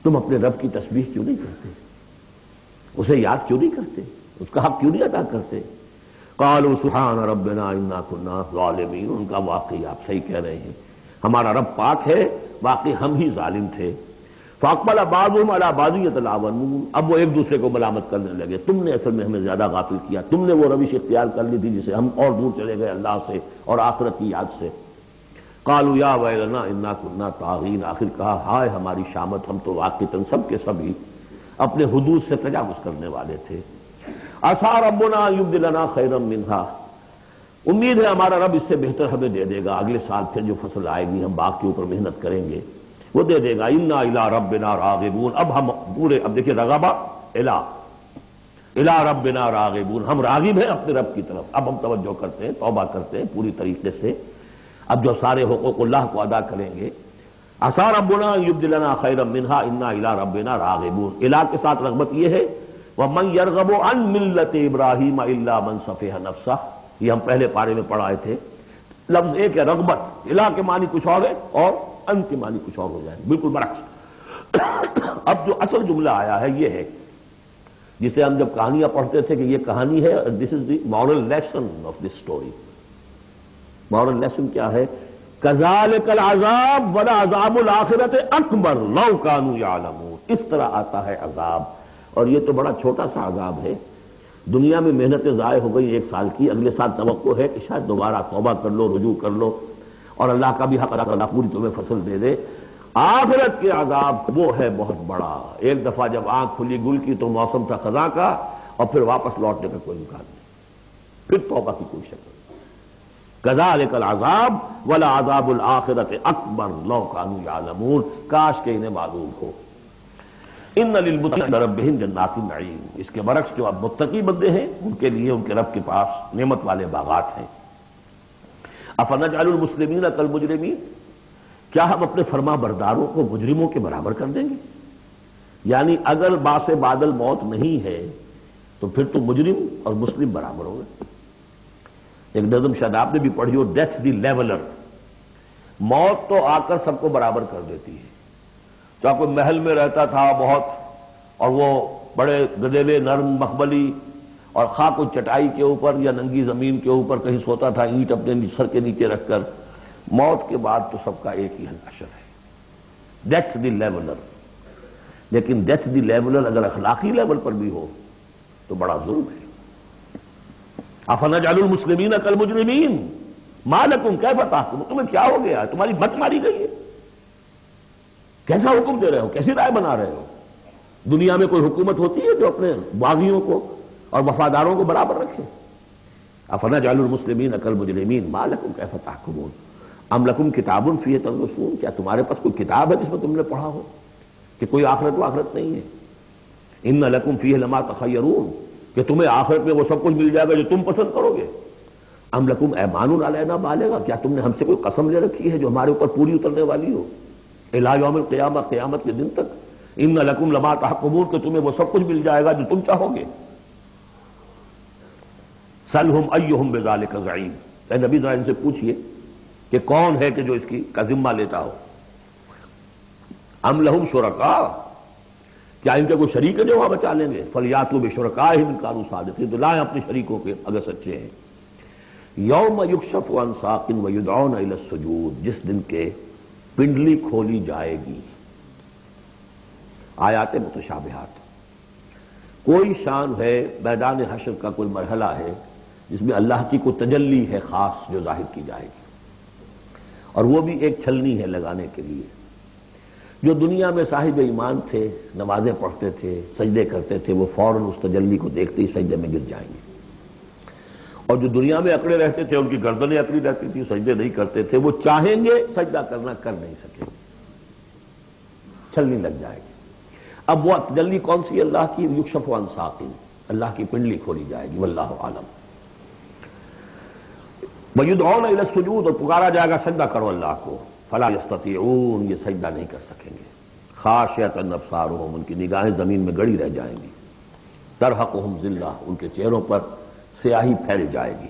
تم اپنے رب کی تسبیح کیوں نہیں کرتے، اسے یاد کیوں نہیں کرتے، اس کا حق کیوں نہیں ادا کرتے۔ قالوا سبحان ربنا انا كنا ظالمین، ان کا واقعی آپ صحیح کہہ رہے ہیں، ہمارا رب پاک ہے، واقعی ہم ہی ظالم تھے۔ فاقبل بعضهم على بعض يتلاونون، اب وہ ایک دوسرے کو ملامت کرنے لگے، تم نے اصل میں ہمیں زیادہ غافل کیا، تم نے وہ روش اختیار کر لی تھی جسے ہم اور دور چلے گئے اللہ سے اور آخرت کی یاد سے۔ قالوا یا ویلنا انا كنا طاغین، آخر کہا ہائے ہماری شامت، ہم تو واقعتاً سب کے سبھی اپنے حدود سے تجاوز کرنے والے تھے۔ عسى ربنا ان يبدلنا خيرا منها، امید ہے ہمارا رب اس سے بہتر ہمیں دے دے گا، اگلے سال پھر جو فصل آئے گی ہم باغ کے اوپر محنت کریں گے وہ دے دے گا۔ انا الى ربنا راغبون، اب ہم پورے، اب دیکھیے رغبہ الى ربنا راغبون، ہم راغب ہیں اپنے رب کی طرف، اب ہم توجہ کرتے ہیں، توبہ کرتے ہیں پوری طریقے سے، اب جو سارے حقوق اللہ کو ادا کریں گے، عسى ربنا ان يبدلنا خيرا منها انا الى ربنا راغبون، الہ کے ساتھ رغبت یہ ہے ومن يرغب عن ملة ابراہیم الا من سفه نفسه، یہ ہم پہلے پارے میں پڑھ آئے تھے۔ لفظ ایک ہے رغبت، الہ کے معنی کچھ اور ہے اور ان کے معنی کچھ اور ہو جائے، بالکل برعکس۔ اب جو اصل جملہ آیا ہے یہ ہے جسے ہم جب کہانیاں پڑھتے تھے کہ یہ کہانی ہے، this is the moral lesson of this story. Moral lesson کیا ہے؟ کذالک العذاب ولعذاب الآخرۃ اکبر لو کانوا یعلمون، اس طرح آتا ہے عذاب، اور یہ تو بڑا چھوٹا سا عذاب ہے۔ دنیا میں محنتیں ضائع ہو گئی 1 سال کی، اگلے سال توقع ہے کہ شاید دوبارہ توبہ کر لو، رجوع کر لو اور اللہ کا بھی حق ادا کرنا، پوری تمہیں فصل دے دے۔ آخرت کے عذاب وہ ہے بہت بڑا، ایک دفعہ جب آنکھ کھلی گل کی تو موسم تھا خزاں کا، اور پھر واپس لوٹنے کا کوئی امکان نہیں، پھر توبہ کی کوئی شکل نہیں۔ کذالک العذاب ولعذاب الآخرۃ اکبر لو کانوا یعلمون، کاش کہ انہیں معلوم ہو۔ ان للمتقین عند ربہم جنات النعیم، اس کے برعکس جو اب متقی بندے ہیں ان کے لیے ان کے رب کے پاس نعمت والے باغات ہیں۔ افنجعل المسلمین کالمجرمین، کیا ہم اپنے فرما برداروں کو مجرموں کے برابر کر دیں گے؟ یعنی اگر باعث بادل موت نہیں ہے تو پھر تو مجرم اور مسلم برابر ہو گئے۔ ایک نظم شاید آپ نے بھی پڑھی ہو، ڈیتھ دی لیولر، موت تو آ کر سب کو برابر کر دیتی ہے۔ چاہے کوئی محل میں رہتا تھا بہت اور وہ بڑے گدیلے نرم مخملی اور خواہ کوئی چٹائی کے اوپر یا ننگی زمین کے اوپر کہیں سوتا تھا اینٹ اپنے سر کے نیچے رکھ کر، موت کے بعد تو سب کا ایک ہی حشر ہے، ڈیتھ دی لیولر۔ لیکن ڈیتھ دی لیولر اگر اخلاقی لیول پر بھی ہو تو بڑا ظلم ہے۔ افنجعل المسلمین کالمجرمین ما لکم کیف تحکمون، تمہیں کیا ہو گیا ہے؟ تمہاری مت ماری گئی ہے؟ کیسا حکم دے رہے ہو؟ کیسی رائے بنا رہے ہو؟ دنیا میں کوئی حکومت ہوتی ہے جو اپنے باغیوں کو اور وفاداروں کو برابر رکھے؟ افنجعل المسلمین کالمجرمین ما لکم کیف تحکمون ام لکم کتاب فیہ تدرسون، کیا تمہارے پاس کوئی کتاب ہے جس میں تم نے پڑھا ہو کہ کوئی آخرت و آخرت نہیں ہے؟ ان لکم فیہ لما تخیرون، کہ تمہیں آخرت میں وہ سب کچھ مل جائے گا جو تم پسند کرو گے۔ ام لکم ایمان علینا بالغا، کیا تم نے ہم سے کوئی قسم لے رکھی ہے جو ہمارے اوپر پوری اترنے والی ہو الی یوم القیامہ، قیامت کے دن تک؟ ان لکم لما تحکمون، کہ تمہیں وہ سب کچھ مل جائے گا جو تم چاہو گے۔ سلہم ایہم بذالک زعیم، اے نبی ذرا ان سے پوچھئے کہ کون ہے کہ جو اس کی کا ذمہ لیتا ہو۔ ام لہم شرکاء، کیا ان کے کوئی شریک ہے جو وہاں بچا لیں گے؟ فلیاتوا بشرکائہم ان کانوا صادقین، تو لائیں اپنے شریکوں کے اگر سچے ہیں۔ یوم یکشف عن ساق ویدعون الی السجود، جس دن کے پنڈلی کھولی جائے گی۔ آیات متشابہات، کوئی شان ہے، میدان حشر کا کوئی مرحلہ ہے جس میں اللہ کی کوئی تجلی ہے خاص جو ظاہر کی جائے گی، اور وہ بھی ایک چھلنی ہے لگانے کے لیے۔ جو دنیا میں صاحب ایمان تھے، نمازیں پڑھتے تھے، سجدے کرتے تھے، وہ فوراً اس تجلی کو دیکھتے ہی سجدے میں گر جائیں گے، اور جو دنیا میں اکڑے رہتے تھے ان کی گردنیں اکڑی رہتی تھی، سجدے نہیں کرتے تھے، وہ چاہیں گے سجدہ کرنا کر نہیں سکیں گے، چھلنی لگ جائے گی۔ اب وہ تجلی کون سی؟ اللہ کی یکشف عن ساق، اللہ کی پنڈلی کھولی جائے گی، واللہ عالم۔ وَيُدْعَوْنَ إِلَى السُّجُودِ، اور پکارا جائے گا سجدہ کرو اللہ کو، فَلَا يَسْتَطِيعُونَ، یہ سجدہ نہیں کر سکیں گے۔ خاشعۃ ابصارہم، ان کی نگاہیں زمین میں گڑی رہ جائیں گی۔ ترہقہم ذلہ، ان کے چہروں پر سیاہی پھیل جائے گی۔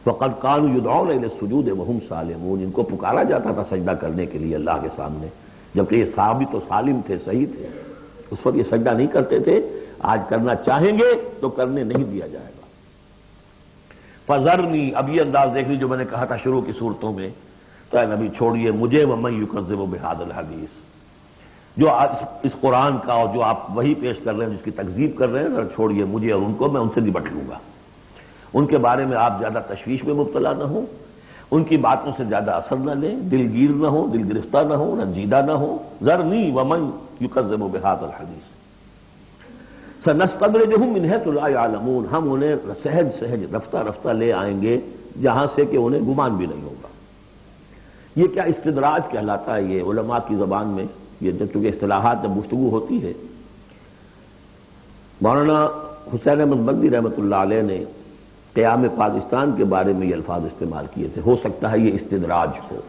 وَقَدْ كَانُوا يُدْعَوْنَ إِلَى السُّجُودِ وَهُمْ سَالِمُونَ، ان کو پکارا جاتا تھا سجدہ کرنے کے لیے اللہ کے سامنے، جبکہ یہ ثابت و سالم تھے، صحیح تھے، اس وقت یہ سجدہ نہیں کرتے تھے۔ آج کرنا چاہیں گے تو کرنے نہیں دیا جائے گا۔ فَذَرْنِي، اب یہ انداز دیکھ لی جو میں نے کہا تھا شروع کی صورتوں میں، تو اے نبی چھوڑیے مجھے، وَمَن يُكَذِّبُ بِهَذَا الْحَدِيثِ، جو اس قرآن کا اور جو آپ وہی پیش کر رہے ہیں جس کی تکذیب کر رہے ہیں، ذرا چھوڑیے مجھے اور ان کو، میں ان سے نپٹ لوں گا۔ ان کے بارے میں آپ زیادہ تشویش میں مبتلا نہ ہوں، ان کی باتوں سے زیادہ اثر نہ لیں، دلگیر نہ ہو، دل گرفتہ نہ ہو، رنجیدہ نہ ہو۔ ذرنی ومن یکذب بہذا الحدیث سنستدرجہم من حیث لا یعلمون، ہم انہیں سہج سہج رفتہ رفتہ لے آئیں گے جہاں سے کہ انہیں گمان بھی نہیں ہوگا۔ یہ کیا استدراج کہلاتا ہے؟ یہ علماء کی زبان میں یہ جب چونکہ اصطلاحات جب گفتگو ہوتی ہے، مولانا حسین احمد مدنی رحمۃ اللہ علیہ نے قیام پاکستان کے بارے میں یہ الفاظ استعمال کیے تھے، ہو سکتا ہے یہ استدراج ہو۔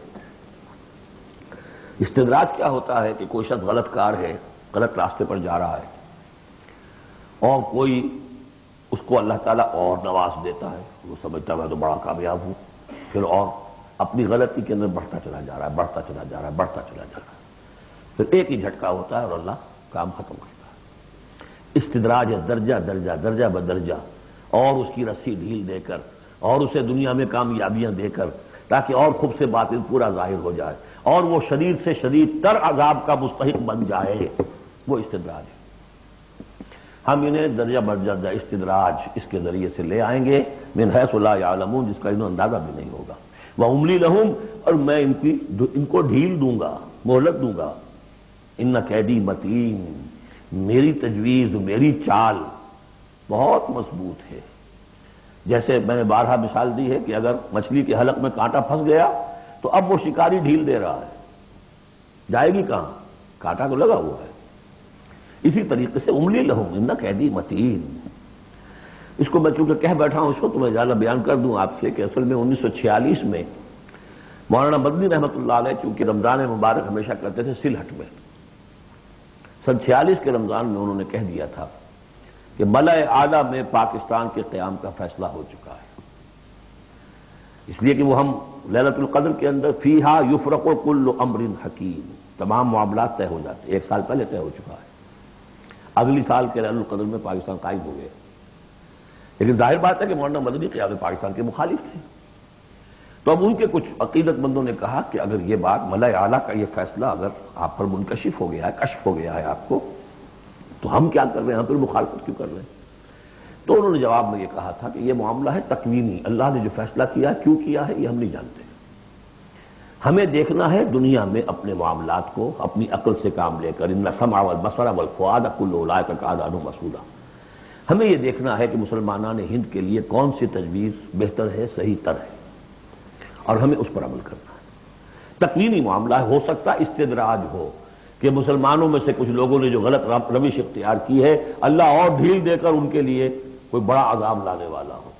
استدراج کیا ہوتا ہے کہ کوئی شخص غلط کار ہے، غلط راستے پر جا رہا ہے، اور کوئی اس کو اللہ تعالیٰ اور نواز دیتا ہے، وہ سمجھتا ہے میں تو بڑا کامیاب ہوں، پھر اور اپنی غلطی کے اندر بڑھتا چلا جا رہا ہے، بڑھتا چلا جا رہا ہے، بڑھتا چلا جا رہا ہے، پھر ایک ہی جھٹکا ہوتا ہے اور اللہ کام ختم کرتا ہے۔ استدراج ہے درجہ درجہ، درجہ بدرجہ، اور اس کی رسی ڈھیل دے کر، اور اسے دنیا میں کامیابیاں دے کر، تاکہ اور خوب سے باطن پورا ظاہر ہو جائے اور وہ شدید سے شدید تر عذاب کا مستحق بن جائے، وہ استدراج ہے۔ ہم انہیں درجہ بدرجہ استدراج اس کے ذریعے سے لے آئیں گے، من حیث لا یعلمون، جس کا انہیں اندازہ بھی نہیں ہوگا۔ وَأُمْلِي لَهُمْ، اور میں ان کو ڈھیل دوں گا، مہلت دوں گا۔ ان کیدی متین، میری تجویز، میری چال بہت مضبوط ہے۔ جیسے میں نے بارہا مثال دی ہے کہ اگر مچھلی کے حلق میں کانٹا پھنس گیا تو اب وہ شکاری ڈھیل دے رہا ہے، جائے گی کہاں؟ کانٹا تو لگا ہوا ہے۔ اسی طریقے سے املی لہم ان کیدی متین، اس کو میں چونکہ کہہ بیٹھا ہوں، اس کو تو میں زیادہ بیان کر دوں آپ سے کہ اصل میں 1946 میں مولانا مدنی رحمۃ اللہ علیہ چونکہ رمضان مبارک ہمیشہ کرتے تھے سلہٹ میں، سن 46 کے رمضان میں انہوں نے کہہ دیا تھا کہ ملأ اعلیٰ میں پاکستان کے قیام کا فیصلہ ہو چکا ہے، اس لیے کہ وہ ہم لیلۃ القدر کے اندر فیہا یفرق کل امر حکیم، تمام معاملات طے ہو جاتے، ایک سال پہلے طے ہو چکا ہے، اگلی سال کے لیلۃ القدر میں پاکستان قائم ہو گیا۔ لیکن ظاہر بات ہے کہ مولانا مدنی قیام پاکستان کے مخالف تھے، تو اب ان کے کچھ عقیدت مندوں نے کہا کہ اگر یہ بات ملأ اعلیٰ کا یہ فیصلہ اگر آپ پر منکشف ہو گیا ہے، کشف ہو گیا ہے آپ کو، تو ہم کیا کر رہے ہیں، ہم پھر مخالفت کیوں کر رہے ہیں؟ تو انہوں نے جواب میں یہ کہا تھا کہ یہ معاملہ ہے تکوینی، اللہ نے جو فیصلہ کیا ہے کیوں کیا ہے یہ ہم نہیں جانتے، ہمیں دیکھنا ہے دنیا میں اپنے معاملات کو اپنی عقل سے کام لے کر، ان السمع والبصر والفؤاد کل اولئک کان عنہ مسئولا، ہمیں یہ دیکھنا ہے کہ مسلمانان ہند کے لیے کون سی تجویز بہتر ہے، صحیح تر ہے، اور ہمیں اس پر عمل کرنا ہے۔ تکوینی معاملہ ہے، ہو سکتا ہے استدراج ہو کہ مسلمانوں میں سے کچھ لوگوں نے جو غلط روش اختیار کی ہے اللہ اور ڈھیل دے کر ان کے لیے کوئی بڑا عذاب لانے والا ہو،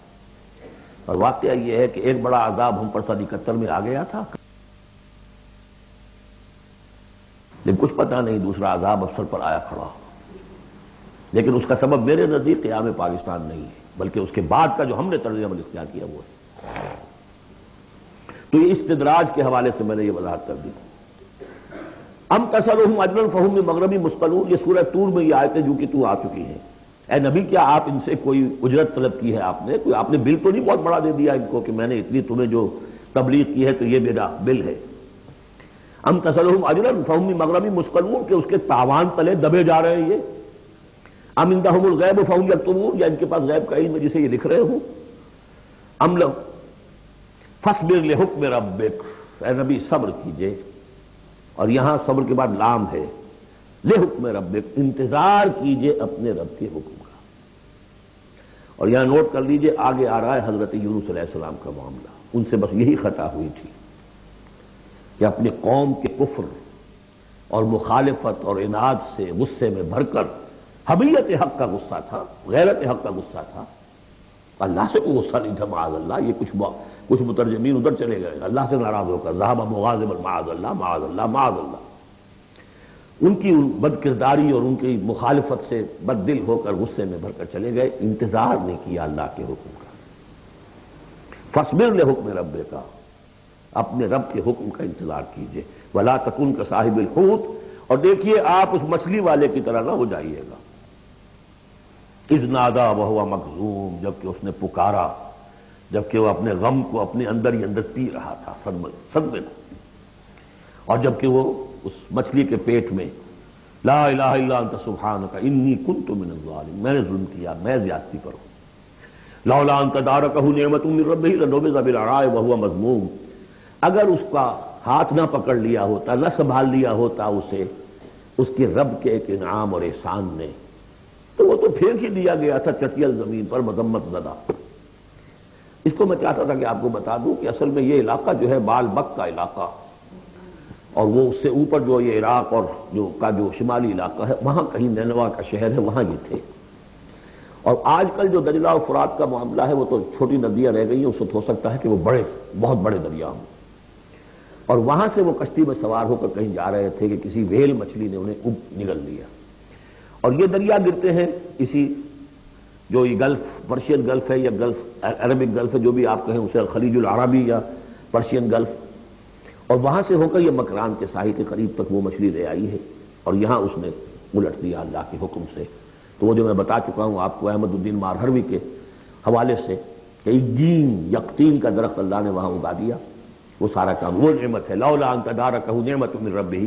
اور واقعہ یہ ہے کہ ایک بڑا عذاب ہم پر سن 71 میں آ گیا تھا، لیکن کچھ پتہ نہیں دوسرا عذاب افسر پر آیا کھڑا ہو، لیکن اس کا سبب میرے نزدیک قیام پاکستان نہیں ہے، بلکہ اس کے بعد کا جو ہم نے طرز عمل اختیار کیا وہ ہے۔ تو یہ استدراج کے حوالے سے میں نے یہ وضاحت کر دی۔ ام تسألهم اجرا فهم من مغرب مثقلون، یہ سورہ طور میں یہ آیتیں جو کہ تو آ چکی ہیں، اے نبی کیا آپ ان سے کوئی اجرت طلب کی ہے؟ آپ نے کوئی آپ نے بل تو نہیں بہت بڑا دے دیا ان کو کہ میں نے اتنی تمہیں جو تبلیغ کی ہے تو یہ میرا بل ہے؟ ام تسألهم اجرا فهم من مغرب مثقلون، کہ اس کے تاوان تلے دبے جا رہے ہیں یہ۔ ام عندهم الغیب فهم یکتمون، یا ان کے پاس غیب کا علم ہے جسے یہ لکھ رہے ہوں۔ ام لو فاصبر لحکم ربک، اے نبی صبر کیجئے، اور یہاں صبر کے بعد لام ہے، لحکم ربک، انتظار کیجئے اپنے رب کے حکم کا۔ اور یہاں نوٹ کر لیجئے آگے آ رہا ہے حضرت یونس علیہ السلام کا معاملہ، ان سے بس یہی خطا ہوئی تھی کہ اپنی قوم کے کفر اور مخالفت اور عناد سے غصے میں بھر کر، حمیت حق کا غصہ تھا، غیرت حق کا غصہ تھا، اللہ سے کوئی غصہ نہیں تھا معاذ اللہ۔ یہ کچھ مترجمین ادھر چلے گئے اللہ سے ناراض ہو کر، ذهب مغاضبا معاذ اللہ معاذ اللہ معاذ اللہ، ان کی بد کرداری اور ان کی مخالفت سے بد دل ہو کر غصے میں بھر کر چلے گئے، انتظار نہیں کیا اللہ کے حکم کا۔ فاصبر لحکم ربک، اپنے رب کے حکم کا انتظار کیجئے، ولا تکن کصاحب الحوت، اور دیکھیے آپ اس مچھلی والے کی طرح نہ ہو جائیے گا، اذ نادا وہو مکظوم، جبکہ اس نے پکارا، جبکہ وہ اپنے غم کو اپنے اندر ہی اندر پی رہا تھا، صدمے کو، اور جبکہ وہ اس مچھلی کے پیٹ میں لا الہ الا انت سبحانک انی کنت من الظالمین، میں نے ظلم کیا، میں زیادتی پر ہوں، لولا ان تدارکہ نعمت من ربہ لنبذ بالعراء وہو مذموم، اگر اس کا ہاتھ نہ پکڑ لیا ہوتا، نہ سنبھال لیا ہوتا اسے اس کے رب کے ایک انعام اور احسان نے، تو وہ تو پھینک ہی دیا گیا تھا چٹیل زمین پر مذمت زدہ۔ اس کو میں چاہتا تھا کہ آپ کو بتا دوں کہ اصل میں یہ علاقہ جو ہے بال بک کا علاقہ، اور وہ اس سے اوپر جو یہ عراق اور جو شمالی علاقہ ہے وہاں کہیں نینوا کا شہر ہے، وہاں یہ تھے۔ اور آج کل جو دجلہ اور فرات کا معاملہ ہے وہ تو چھوٹی ندیاں رہ گئی ہیں، اس وقت ہو سکتا ہے کہ وہ بہت بڑے دریا ہوں۔ اور وہاں سے وہ کشتی میں سوار ہو کر کہیں جا رہے تھے کہ کسی ویل مچھلی نے انہیں نگل لیا، اور یہ دریا گرتے ہیں اسی جو یہ گلف، پرشین گلف ہے یا گلف عربک گلف ہے، جو بھی آپ کہیں اسے خلیج العربی یا پرشین گلف، اور وہاں سے ہو کر یہ مکران کے ساحل کے قریب تک وہ مچھلی لے آئی ہے، اور یہاں اس نے الٹ دیا اللہ کے حکم سے۔ تو وہ جو میں بتا چکا ہوں آپ کو احمد الدین مارہروی کے حوالے سے کہ یقطین کا درخت اللہ نے وہاں اگا دیا، وہ سارا کام وہ نعمت ہے۔ لولا ان تدارکہ نعمت من ربہ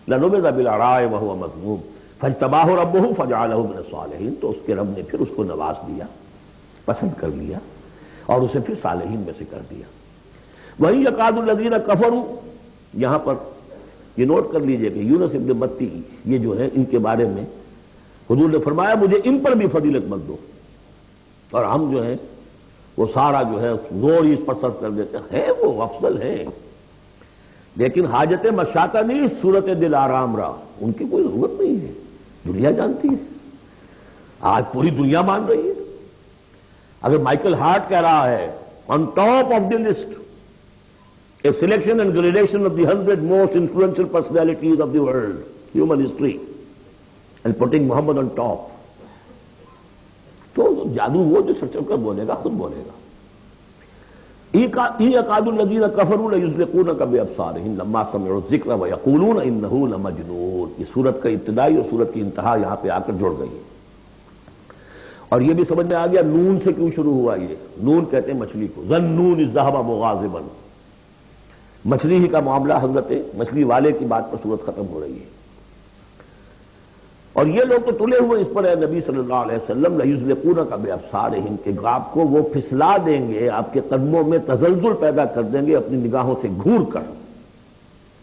لنبذ بالعراء وهو مذموم فاجتباہ ربہ فجعلہ من الصالحین، تو اس کے رب نے پھر اس کو نواز دیا، پسند کر لیا، اور اسے پھر صالحین میں سے کر دیا۔ وہی یکاد الذین کفروا، یہاں پر یہ نوٹ کر لیجئے کہ یونس ابن متی یہ جو ہے ان کے بارے میں حضور نے فرمایا مجھے ان پر بھی فضیلت مت دو، اور ہم جو ہے وہ سارا جو ہے زور ہی اس پر صرف کر دیتے ہیں، وہ افضل ہیں لیکن حاجت مشاطہ نہیں، صورت دل آرام رہا، ان کی کوئی ضرورت نہیں ہے، دنیا جانتی ہے، آج پوری دنیا مان رہی ہے۔ اگر مائیکل ہارٹ کہہ رہا ہے on top of the list a selection and gradation of the 100 most influential personalities of the world, human history, and putting Muhammad on top، تو جادو وہ جو سچ کر بولے گا خود بولے گا۔ یکاد الذین کفروا لیزلقونک بابصارہم لما سمعوا الذکر ویقولون انہ لمجنون، یہ سورت کا ابتدائی اور سورت کی انتہا یہاں پہ آ کر جڑ گئی ہے۔ اور یہ بھی سمجھ میں آ گیا نون سے کیوں شروع ہوا، یہ نون کہتے ہیں مچھلی کو، ظنون اذ ذہب مغاضبا، مچھلی ہی کا معاملہ، حضرت مچھلی والے کی بات پر سورت ختم ہو رہی ہے۔ اور یہ لوگ تو تلے ہوئے اس پر ہے نبی صلی اللہ علیہ وسلم لیزلقونک بابصارہم، کہ آپ کو وہ پھسلا دیں گے، آپ کے قدموں میں تزلزل پیدا کر دیں گے اپنی نگاہوں سے گھور کر،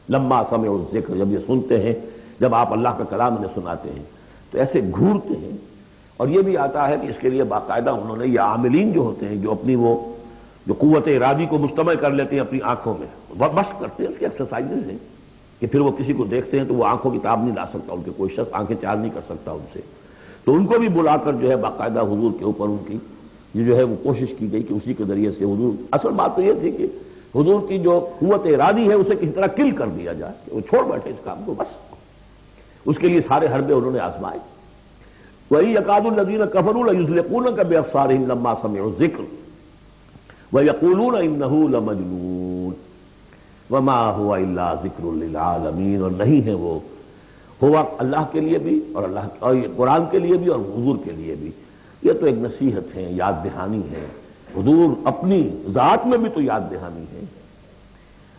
لما سمعوا الذکر، جب یہ سنتے ہیں، جب آپ اللہ کا کلام انہیں سناتے ہیں تو ایسے گھورتے ہیں۔ اور یہ بھی آتا ہے کہ اس کے لیے باقاعدہ انہوں نے یہ عاملین جو ہوتے ہیں جو اپنی وہ جو قوت ارادی کو مجتمع کر لیتے ہیں اپنی آنکھوں میں، وہ مشق کرتے ہیں، اس کی ایکسرسائزز ہیں کہ پھر وہ کسی کو دیکھتے ہیں تو وہ آنکھوں کی تاب نہیں لا سکتا، ان کے کوئی شخص آنکھیں چار نہیں کر سکتا ان سے، تو ان کو بھی بلا کر جو ہے باقاعدہ حضور کے اوپر ان کی یہ جو ہے وہ کوشش کی گئی کہ اسی کے ذریعے سے حضور، اصل بات تو یہ تھی کہ حضور کی جو قوت ارادی ہے اسے کسی طرح کل کر دیا جائے کہ وہ چھوڑ بیٹھے اس کام کو، بس اس کے لیے سارے حربے انہوں نے آزمائے۔ وہی یکاد الذین کفروا لیزلقونک بابصارہم لما سمعوا الذکر ویقولون انہ لمجنون وما هو الا ذکر للعالمین، اور نہیں ہے وہ، ہوا اللہ کے لیے بھی اور قرآن کے لیے بھی اور حضور کے لیے بھی، یہ تو ایک نصیحت ہے، یاد دہانی ہے۔ حضور اپنی ذات میں بھی تو یاد دہانی ہے،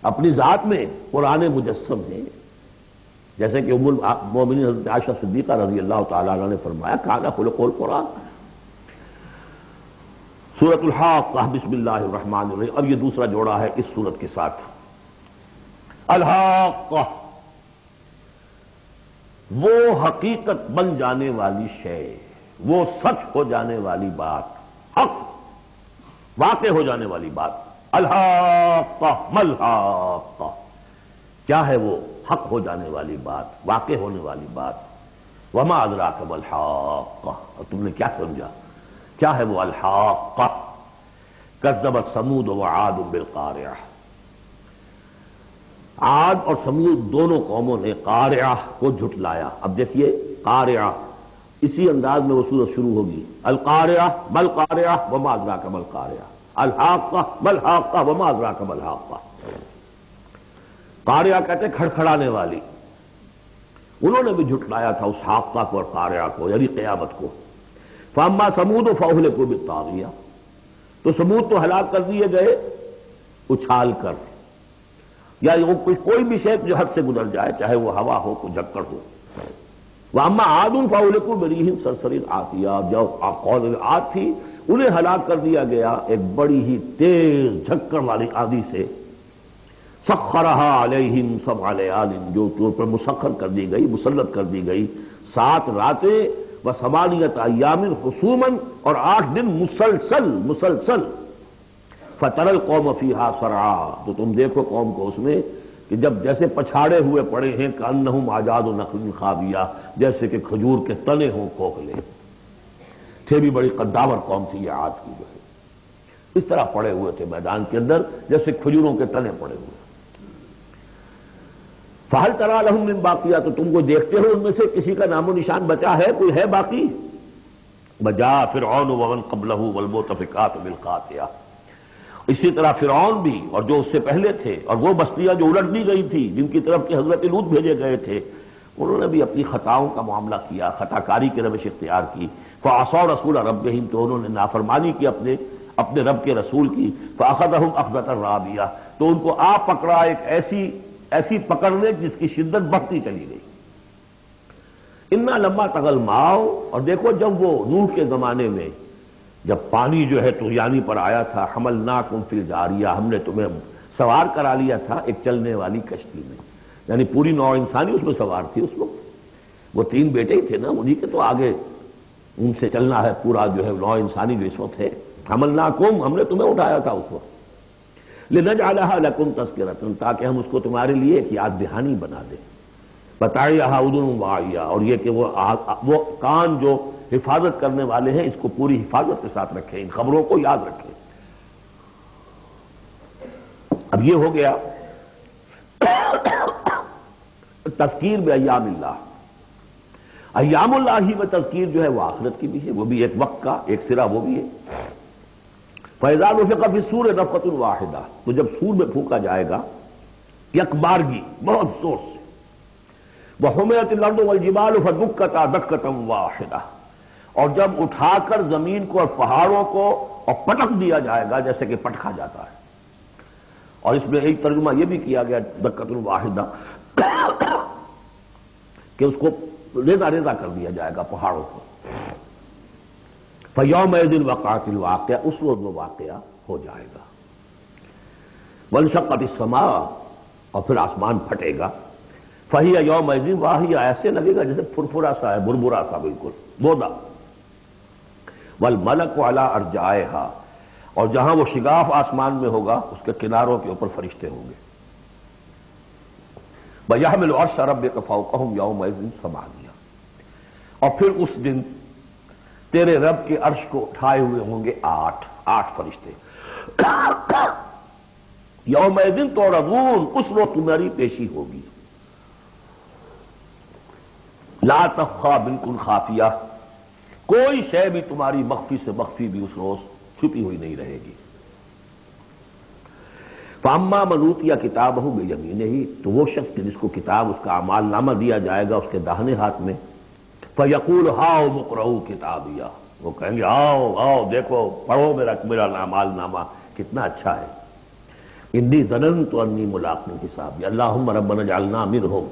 اپنی ذات میں قرآن مجسم ہے، جیسے کہ ام المؤمنین حضرت عائشہ صدیقہ رضی اللہ تعالیٰ عنہ نے فرمایا کان خلق القرآن۔ سورۃ الحاقہ، بسم اللہ الرحمن الرحیم، اب یہ دوسرا جوڑا ہے اس سورت کے ساتھ۔ الحاقہ، وہ حقیقت بن جانے والی شے، وہ سچ ہو جانے والی بات، حق واقع ہو جانے والی بات۔ الحاقہ ملحاقہ، کیا ہے وہ حق ہو جانے والی بات، واقع ہونے والی بات۔ وما ادراک ملحاقہ، اور تم نے کیا سمجھا کیا ہے وہ الحاقہ؟ کذبت ثمود وعاد بالقارعہ، عاد اور سمود دونوں قوموں نے قارعہ کو جھٹلایا۔ اب دیکھیے قارعہ، اسی انداز میں وہ سورت شروع ہوگی، القارعہ مل قارعہ وما ادراک مل قارعہ، الحاقہ مل حاقہ وما ادراک مل حاقہ۔ قارعہ کہتے ہیں کھڑکھڑانے والی، انہوں نے بھی جھٹلایا تھا اس حاقہ کو اور قارعہ کو، یعنی قیامت کو۔ فاما ثمود فاہلکوا بالطاغیہ، تو سمود تو ہلاک کر دیے گئے اچھال کر، یا کوئی بھی شے جو حد سے گزر جائے، چاہے وہ ہوا ہو کوئی جھکڑ ہو۔ واما عاد فاہلکوا بریح صرصر عاتیہ، جو قوم عاد تھی انہیں ہلاک کر دیا گیا ایک بڑی ہی تیز جھکڑ والی آندھی سے، سخرہا علیہم سبع لیال، جو طور پر مسخر کر دی گئی، مسلط کر دی گئی 7 راتیں وثمانیۃ ایام حسوما، اور 8 دن مسلسل۔ فترى القوم فیہا صرعا، تو تم دیکھو قوم کو اس میں کہ جب جیسے پچھاڑے ہوئے پڑے ہیں، کأنہم اعجاز نخل خاویہ، جیسے کہ کھجور کے تنے ہوں کھوکھلے، تھے بھی بڑی قداور قوم تھی یہ عاد کی، جو ہے اس طرح پڑے ہوئے تھے میدان کے اندر جیسے کھجوروں کے تنے پڑے ہوئے۔ فہل تری لہم من باقیہ، تو تم کو دیکھتے ہو ان میں سے کسی کا نام و نشان بچا ہے، کوئی ہے باقی؟ وجاء فرعون ومن قبلہ والمؤتفقات بالخاطئہ، اسی طرح فرعون بھی اور جو اس سے پہلے تھے، اور وہ بستیاں جو الٹ دی گئی تھی جن کی طرف کہ حضرت لوط بھیجے گئے تھے، انہوں نے بھی اپنی خطاؤں کا معاملہ کیا، خطا کاری کی روش اختیار کی۔ فعصوا رسول ربہم، تو انہوں نے نافرمانی کی اپنے رب کے رسول کی۔ فاخذہم اخذۃ رابیہ، تو ان کو آ پکڑا ایک ایسی پکڑنے جس کی شدت بڑھتی چلی گئی۔ انا لما طغى الماء، اور دیکھو جب وہ نوح کے زمانے میں جب پانی جو ہے طغیانی پر آیا تھا، حملناکم فی الجاریہ، ہم نے تمہیں سوار کرا لیا تھا ایک چلنے والی کشتی میں، یعنی پوری نوع انسانی اس میں سوار تھی اس وقت، وہ 3 بیٹے ہی تھے نا، انہی کے تو آگے ان سے چلنا ہے پورا جو ہے نوع انسانی جو اس وقت ہے۔ حملناکم، ہم نے تمہیں اٹھایا تھا اس وقت، لنجعلھا لکم تذکرۃ، تاکہ ہم اس کو تمہارے لیے ایک یاد دہانی بنا دیں۔ بتائیھا اذن واعیہ، اور یہ کہ وہ کان جو حفاظت کرنے والے ہیں اس کو پوری حفاظت کے ساتھ رکھیں، ان خبروں کو یاد رکھیں۔ اب یہ ہو گیا تذکیر بایام اللہ۔ ایام اللہ ہی میں تذکیر جو ہے وہ آخرت کی بھی ہے، وہ بھی ایک وقت کا ایک سرا وہ بھی ہے۔ فَإِذَا نُفِخَ فِي الصُّورِ نَفْخَةٌ وَاحِدَةٌ، تو جب سور میں پھونکا جائے گا یک بارگی بہت زور سے، وَحُمِلَتِ الْأَرْضُ وَالْجِبَالُ فَدُكَّتَا دَكَّةً وَاحِدَةً، اور جب اٹھا کر زمین کو اور پہاڑوں کو اور پٹک دیا جائے گا جیسے کہ پٹکا جاتا ہے۔ اور اس میں ایک ترجمہ یہ بھی کیا گیا دَكَّةٌ وَاحِدَةً کہ اس کو ریزہ ریزہ کر دیا جائے گا پہاڑوں کو۔ فَيَوْمَئِذٍ وَقَعَتِ الْوَاقِعَةُ، اس روز وہ واقعہ ہو جائے گا۔ وَانشَقَّتِ السَّمَاءُ، اور پھر آسمان پھٹے گا۔ فَهِيَ يَوْمَئِذٍ وَاهِيَةٌ، ایسے لگے گا جیسے پھرپھرا سا ہے، بربرا سا بالکل بودا۔ وَالْمَلَكُ عَلَىٰ أَرْجَائِهَا، اور جہاں وہ شگاف آسمان میں ہوگا اس کے کناروں کے اوپر فرشتے ہوں گے۔ وَيَحْمِلُ عَرْشَ رَبِّكَ فَوْقَهُمْ يَوْمَئِذٍ ثَمَانِيَةٌ، اور پھر اس دن تیرے رب کے عرش کو اٹھائے ہوئے ہوں گے 8 فرشتے۔ یومئذ تعرضون، اس وقت تمہاری پیشی ہوگی۔ لا تخفی بالکل خافیہ، کوئی شے بھی تمہاری مخفی سے مخفی بھی اس روز چھپی ہوئی نہیں رہے گی۔ فاما من اوتی کتابہ بیمینہ، تو وہ شخص جس کو کتاب اس کا اعمال نامہ دیا جائے گا اس کے داہنے ہاتھ میں، فیقول ہاؤم اقرؤوا کتابیہ، وہ کہیں گے آؤ آؤ دیکھو پڑھو میرا اعمال نامہ کتنا اچھا ہے۔ انی ظننت انی ملاق حسابی اللہم ربنا اجعلنا منہم،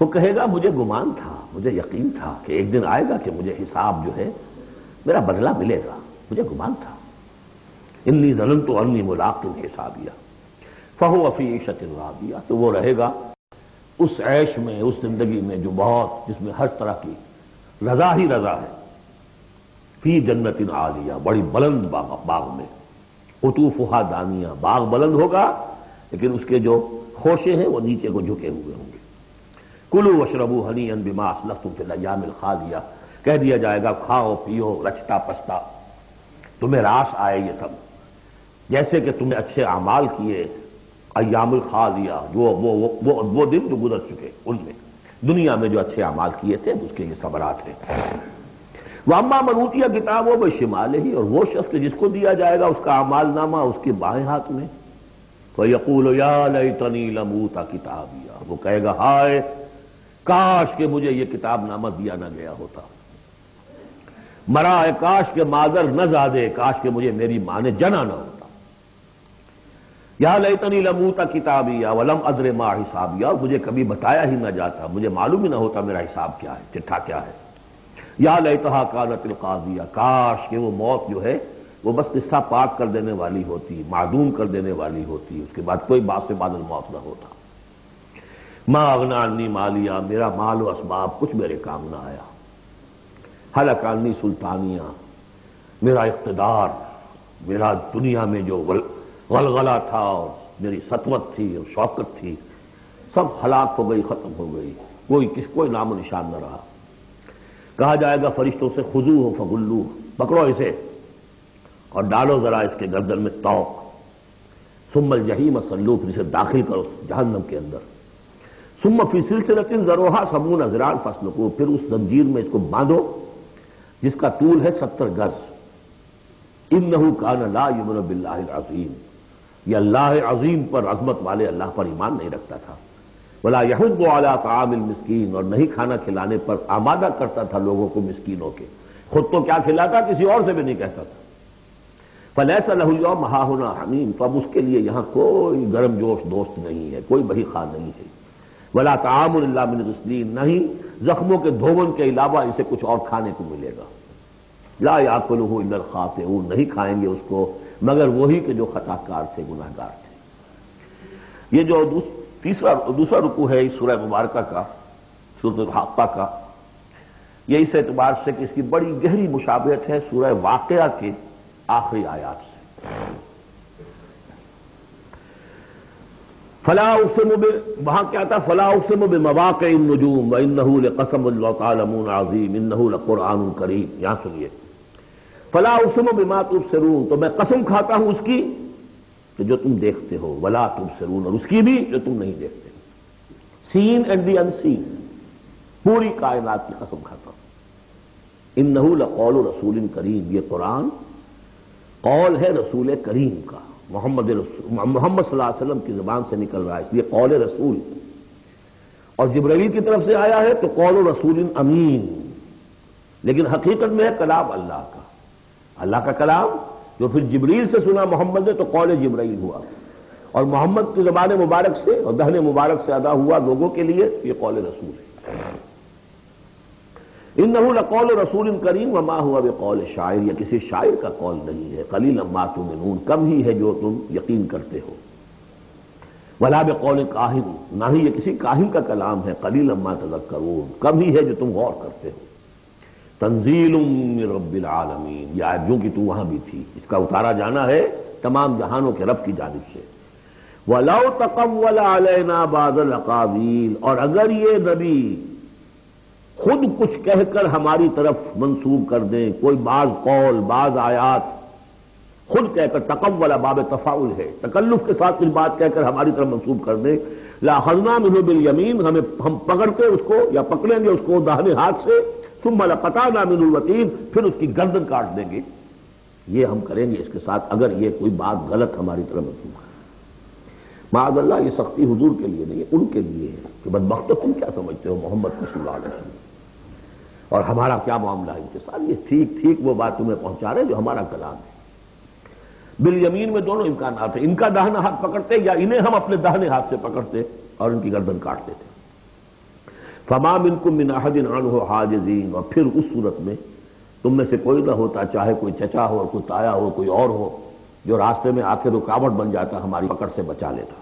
وہ کہے گا مجھے گمان تھا، مجھے یقین تھا کہ ایک دن آئے گا کہ مجھے حساب جو ہے میرا بدلہ ملے گا، مجھے گمان تھا۔ انی ظننت انی ملاق حسابیہ فہو فی عیشۃ راضیہ، تو وہ رہے گا اس عیش میں، اس زندگی میں جو بہت، جس میں ہر طرح کی رضا ہی رضا ہے۔ فی جنت عالیہ، بڑی بلند باغ میں، قطوفہا دانیہ، باغ بلند ہوگا لیکن اس کے جو خوشے ہیں وہ نیچے کو جھکے ہوئے ہوں گے۔ کلوا واشربوا ہنیئا بما اسلفتم فی الایام الخالیہ، کہہ دیا جائے گا کھاؤ پیو رچتا پستا، تمہیں راس آئے یہ سب، جیسے کہ تم نے اچھے اعمال کیے ایام الخالیہ، وہ دن جو گزر چکے ان میں دنیا میں جو اچھے اعمال کیے تھے اس کے یہ ثمرات ہیں۔ واما من اوتی کتابہ بشمالہ، اور وہ شخص جس کو دیا جائے گا اس کا اعمال نامہ اس کے بائیں ہاتھ میں، فیقول یا لیتنی لم اوت کتابیہ، وہ کہے گا ہائے کاش کہ مجھے یہ کتاب نامہ دیا نہ گیا ہوتا، مرا ہے کاش کہ مادر نہ زادے، کاش کہ مجھے میری ماں نے جنا نہ ہوتا۔ یا لیتنی لم اوت کتابیہ ولم ادر ما حسابیہ، مجھے کبھی بتایا ہی نہ جاتا، مجھے معلوم ہی نہ ہوتا میرا حساب کیا ہے، چٹھا کیا ہے۔ یا لیتہا کانت القاضیہ، کاش کہ وہ موت جو ہے وہ بس قصہ پاک کر دینے والی ہوتی، معدوم کر دینے والی ہوتی، اس کے بعد کوئی بات سے بعد الموت نہ ہوتا۔ ما اغنی عنی مالیہ، میرا مال و اسباب کچھ میرے کام نہ آیا۔ ہلک عنی سلطانیہ، میرا اقتدار، میرا دنیا میں جو غلغلہ تھا اور میری سطوت تھی اور شوکت تھی سب ہلاک ہو گئی، ختم ہو گئی، کوئی نام و نشان نہ رہا۔ کہا جائے گا فرشتوں سے خذوہ فغلوہ، پکڑو اسے اور ڈالو ذرا اس کے گردن میں طوق، ثم الجحیم صلوہ، پھر اسے داخل کرو جہنم کے اندر، ثم فی سلسلۃ ذرعها 70 ذراعا فاسلکوہ، پھر اس زنجیر میں اس کو باندھو جس کا طول ہے 70 گز. انہ کان لا یؤمن باللہ العظیم، یہ اللہ عظیم پر، عظمت والے اللہ پر ایمان نہیں رکھتا تھا. ولا یحض علی طعام المسکین، اور نہیں کھانا کھلانے پر آمادہ کرتا تھا لوگوں کو مسکینوں کے، خود تو کیا کھلاتا کسی اور سے بھی نہیں کہتا تھا. فلیس لہ اليوم ہاہنا حمیم، تو اب اس کے لیے یہاں کوئی گرم جوش دوست نہیں ہے، کوئی بہی خواہ نہیں ہے. ولا طعام الا من غسلین، نہیں زخموں کے دھون کے علاوہ اسے کچھ اور کھانے کو ملے گا. لا یاکلہ الا الخاطئون، نہیں کھائیں گے اس کو مگر وہی کہ جو خطا کار تھے، گناہ گار تھے. یہ جو دوسرا رکوع ہے اس سورہ مبارکہ کا، سورۃ الحاقہ کا، یہ اس اعتبار سے کہ اس کی بڑی گہری مشابہت ہے سورہ واقعہ کے آخری آیات سے. فلا اقسم وہاں کیا تھا؟ فلا اقسم بمواقع النجوم وانہ لقسم لو تعلمون عظیم انہ لقرآن کریم. یہاں سنیے، فلا اقسم بما تبصرون، تو میں قسم کھاتا ہوں اس کی کہ جو تم دیکھتے ہو، ولا تبصرون، اور اس کی بھی جو تم نہیں دیکھتے. سین اینڈ دی انسین، پوری کائنات کی قسم کھاتا ہوں. انہ لقول رسول کریم، یہ قرآن قول ہے رسول کریم کا، محمد صلی اللہ علیہ وسلم کی زبان سے نکل رہا ہے، اس لیے قول رسول. اور جبرائیل کی طرف سے آیا ہے تو قول رسول امین، لیکن حقیقت میں ہے کلام اللہ کا، اللہ کا کلام جو پھر جبریل سے سنا محمد نے تو قول جبرائیل ہوا، اور محمد کی زبان مبارک سے اور دہن مبارک سے ادا ہوا لوگوں کے لیے، یہ قول رسول ہے. انہ لقول رسول کریم وما هو بقول شاعر، یہ کسی شاعر کا قول نہیں ہے. قلیلا ما تؤمنون، کم ہی ہے جو تم یقین کرتے ہو. ولا بقول کاہن، نہ ہی یہ کسی کاہن کا کلام ہے. قلیلا ما تذکرون، کم ہی ہے جو تم غور کرتے ہو. تنزیل من رب العالمین، یہ آیت جو کہ تو وہاں بھی تھی، اس کا اتارا جانا ہے تمام جہانوں کے رب کی جانب سے. وَلَوْ تَقَوَّلَ عَلَيْنَا بَعْضَ الْأَقَاوِيلِ، اور اگر یہ نبی خود کچھ کہہ کر ہماری طرف منسوب کر دیں، کوئی بعض قول بعض آیات خود کہہ کر، تقول باب تفاعل ہے، تکلف کے ساتھ کچھ بات کہہ کر ہماری طرف منسوب کر دیں، لَأَخَذْنَا مِنْهُ بِالْيَمِينِ، ہم پکڑ کے اس کو یا پکڑیں گے اس کو داہنے ہاتھ سے، ثُمَّ لَقَطَعْنَا مِنْهُ الْوَتِينَ، پھر اس کی گردن کاٹ دیں گے. یہ ہم کریں گے اس کے ساتھ اگر یہ کوئی بات غلط ہماری طرف منسوب ہے. معاذ اللہ، یہ سختی حضور کے لیے نہیں ہے، ان کے لیے ہے کہ بدبخت تم کیا سمجھتے ہو محمد صلی اللہ علیہ وسلم، اور ہمارا کیا معاملہ ہے ان کے ساتھ. یہ ٹھیک وہ بات تمہیں پہنچا رہے جو ہمارا کلام ہے. بالیمین میں دونوں امکانات ہیں، ان کا داہنا ہاتھ پکڑتے یا انہیں ہم اپنے داہنے ہاتھ سے پکڑتے اور ان کی گردن کاٹتے تھے. فما منکم من احد عنہ حاجزین، اور پھر اس صورت میں تم میں سے کوئی نہ ہوتا، چاہے کوئی چچا ہو، کوئی تایا ہو، کوئی اور ہو، جو راستے میں آ کے رکاوٹ بن جاتا، ہماری پکڑ سے بچا لیتا.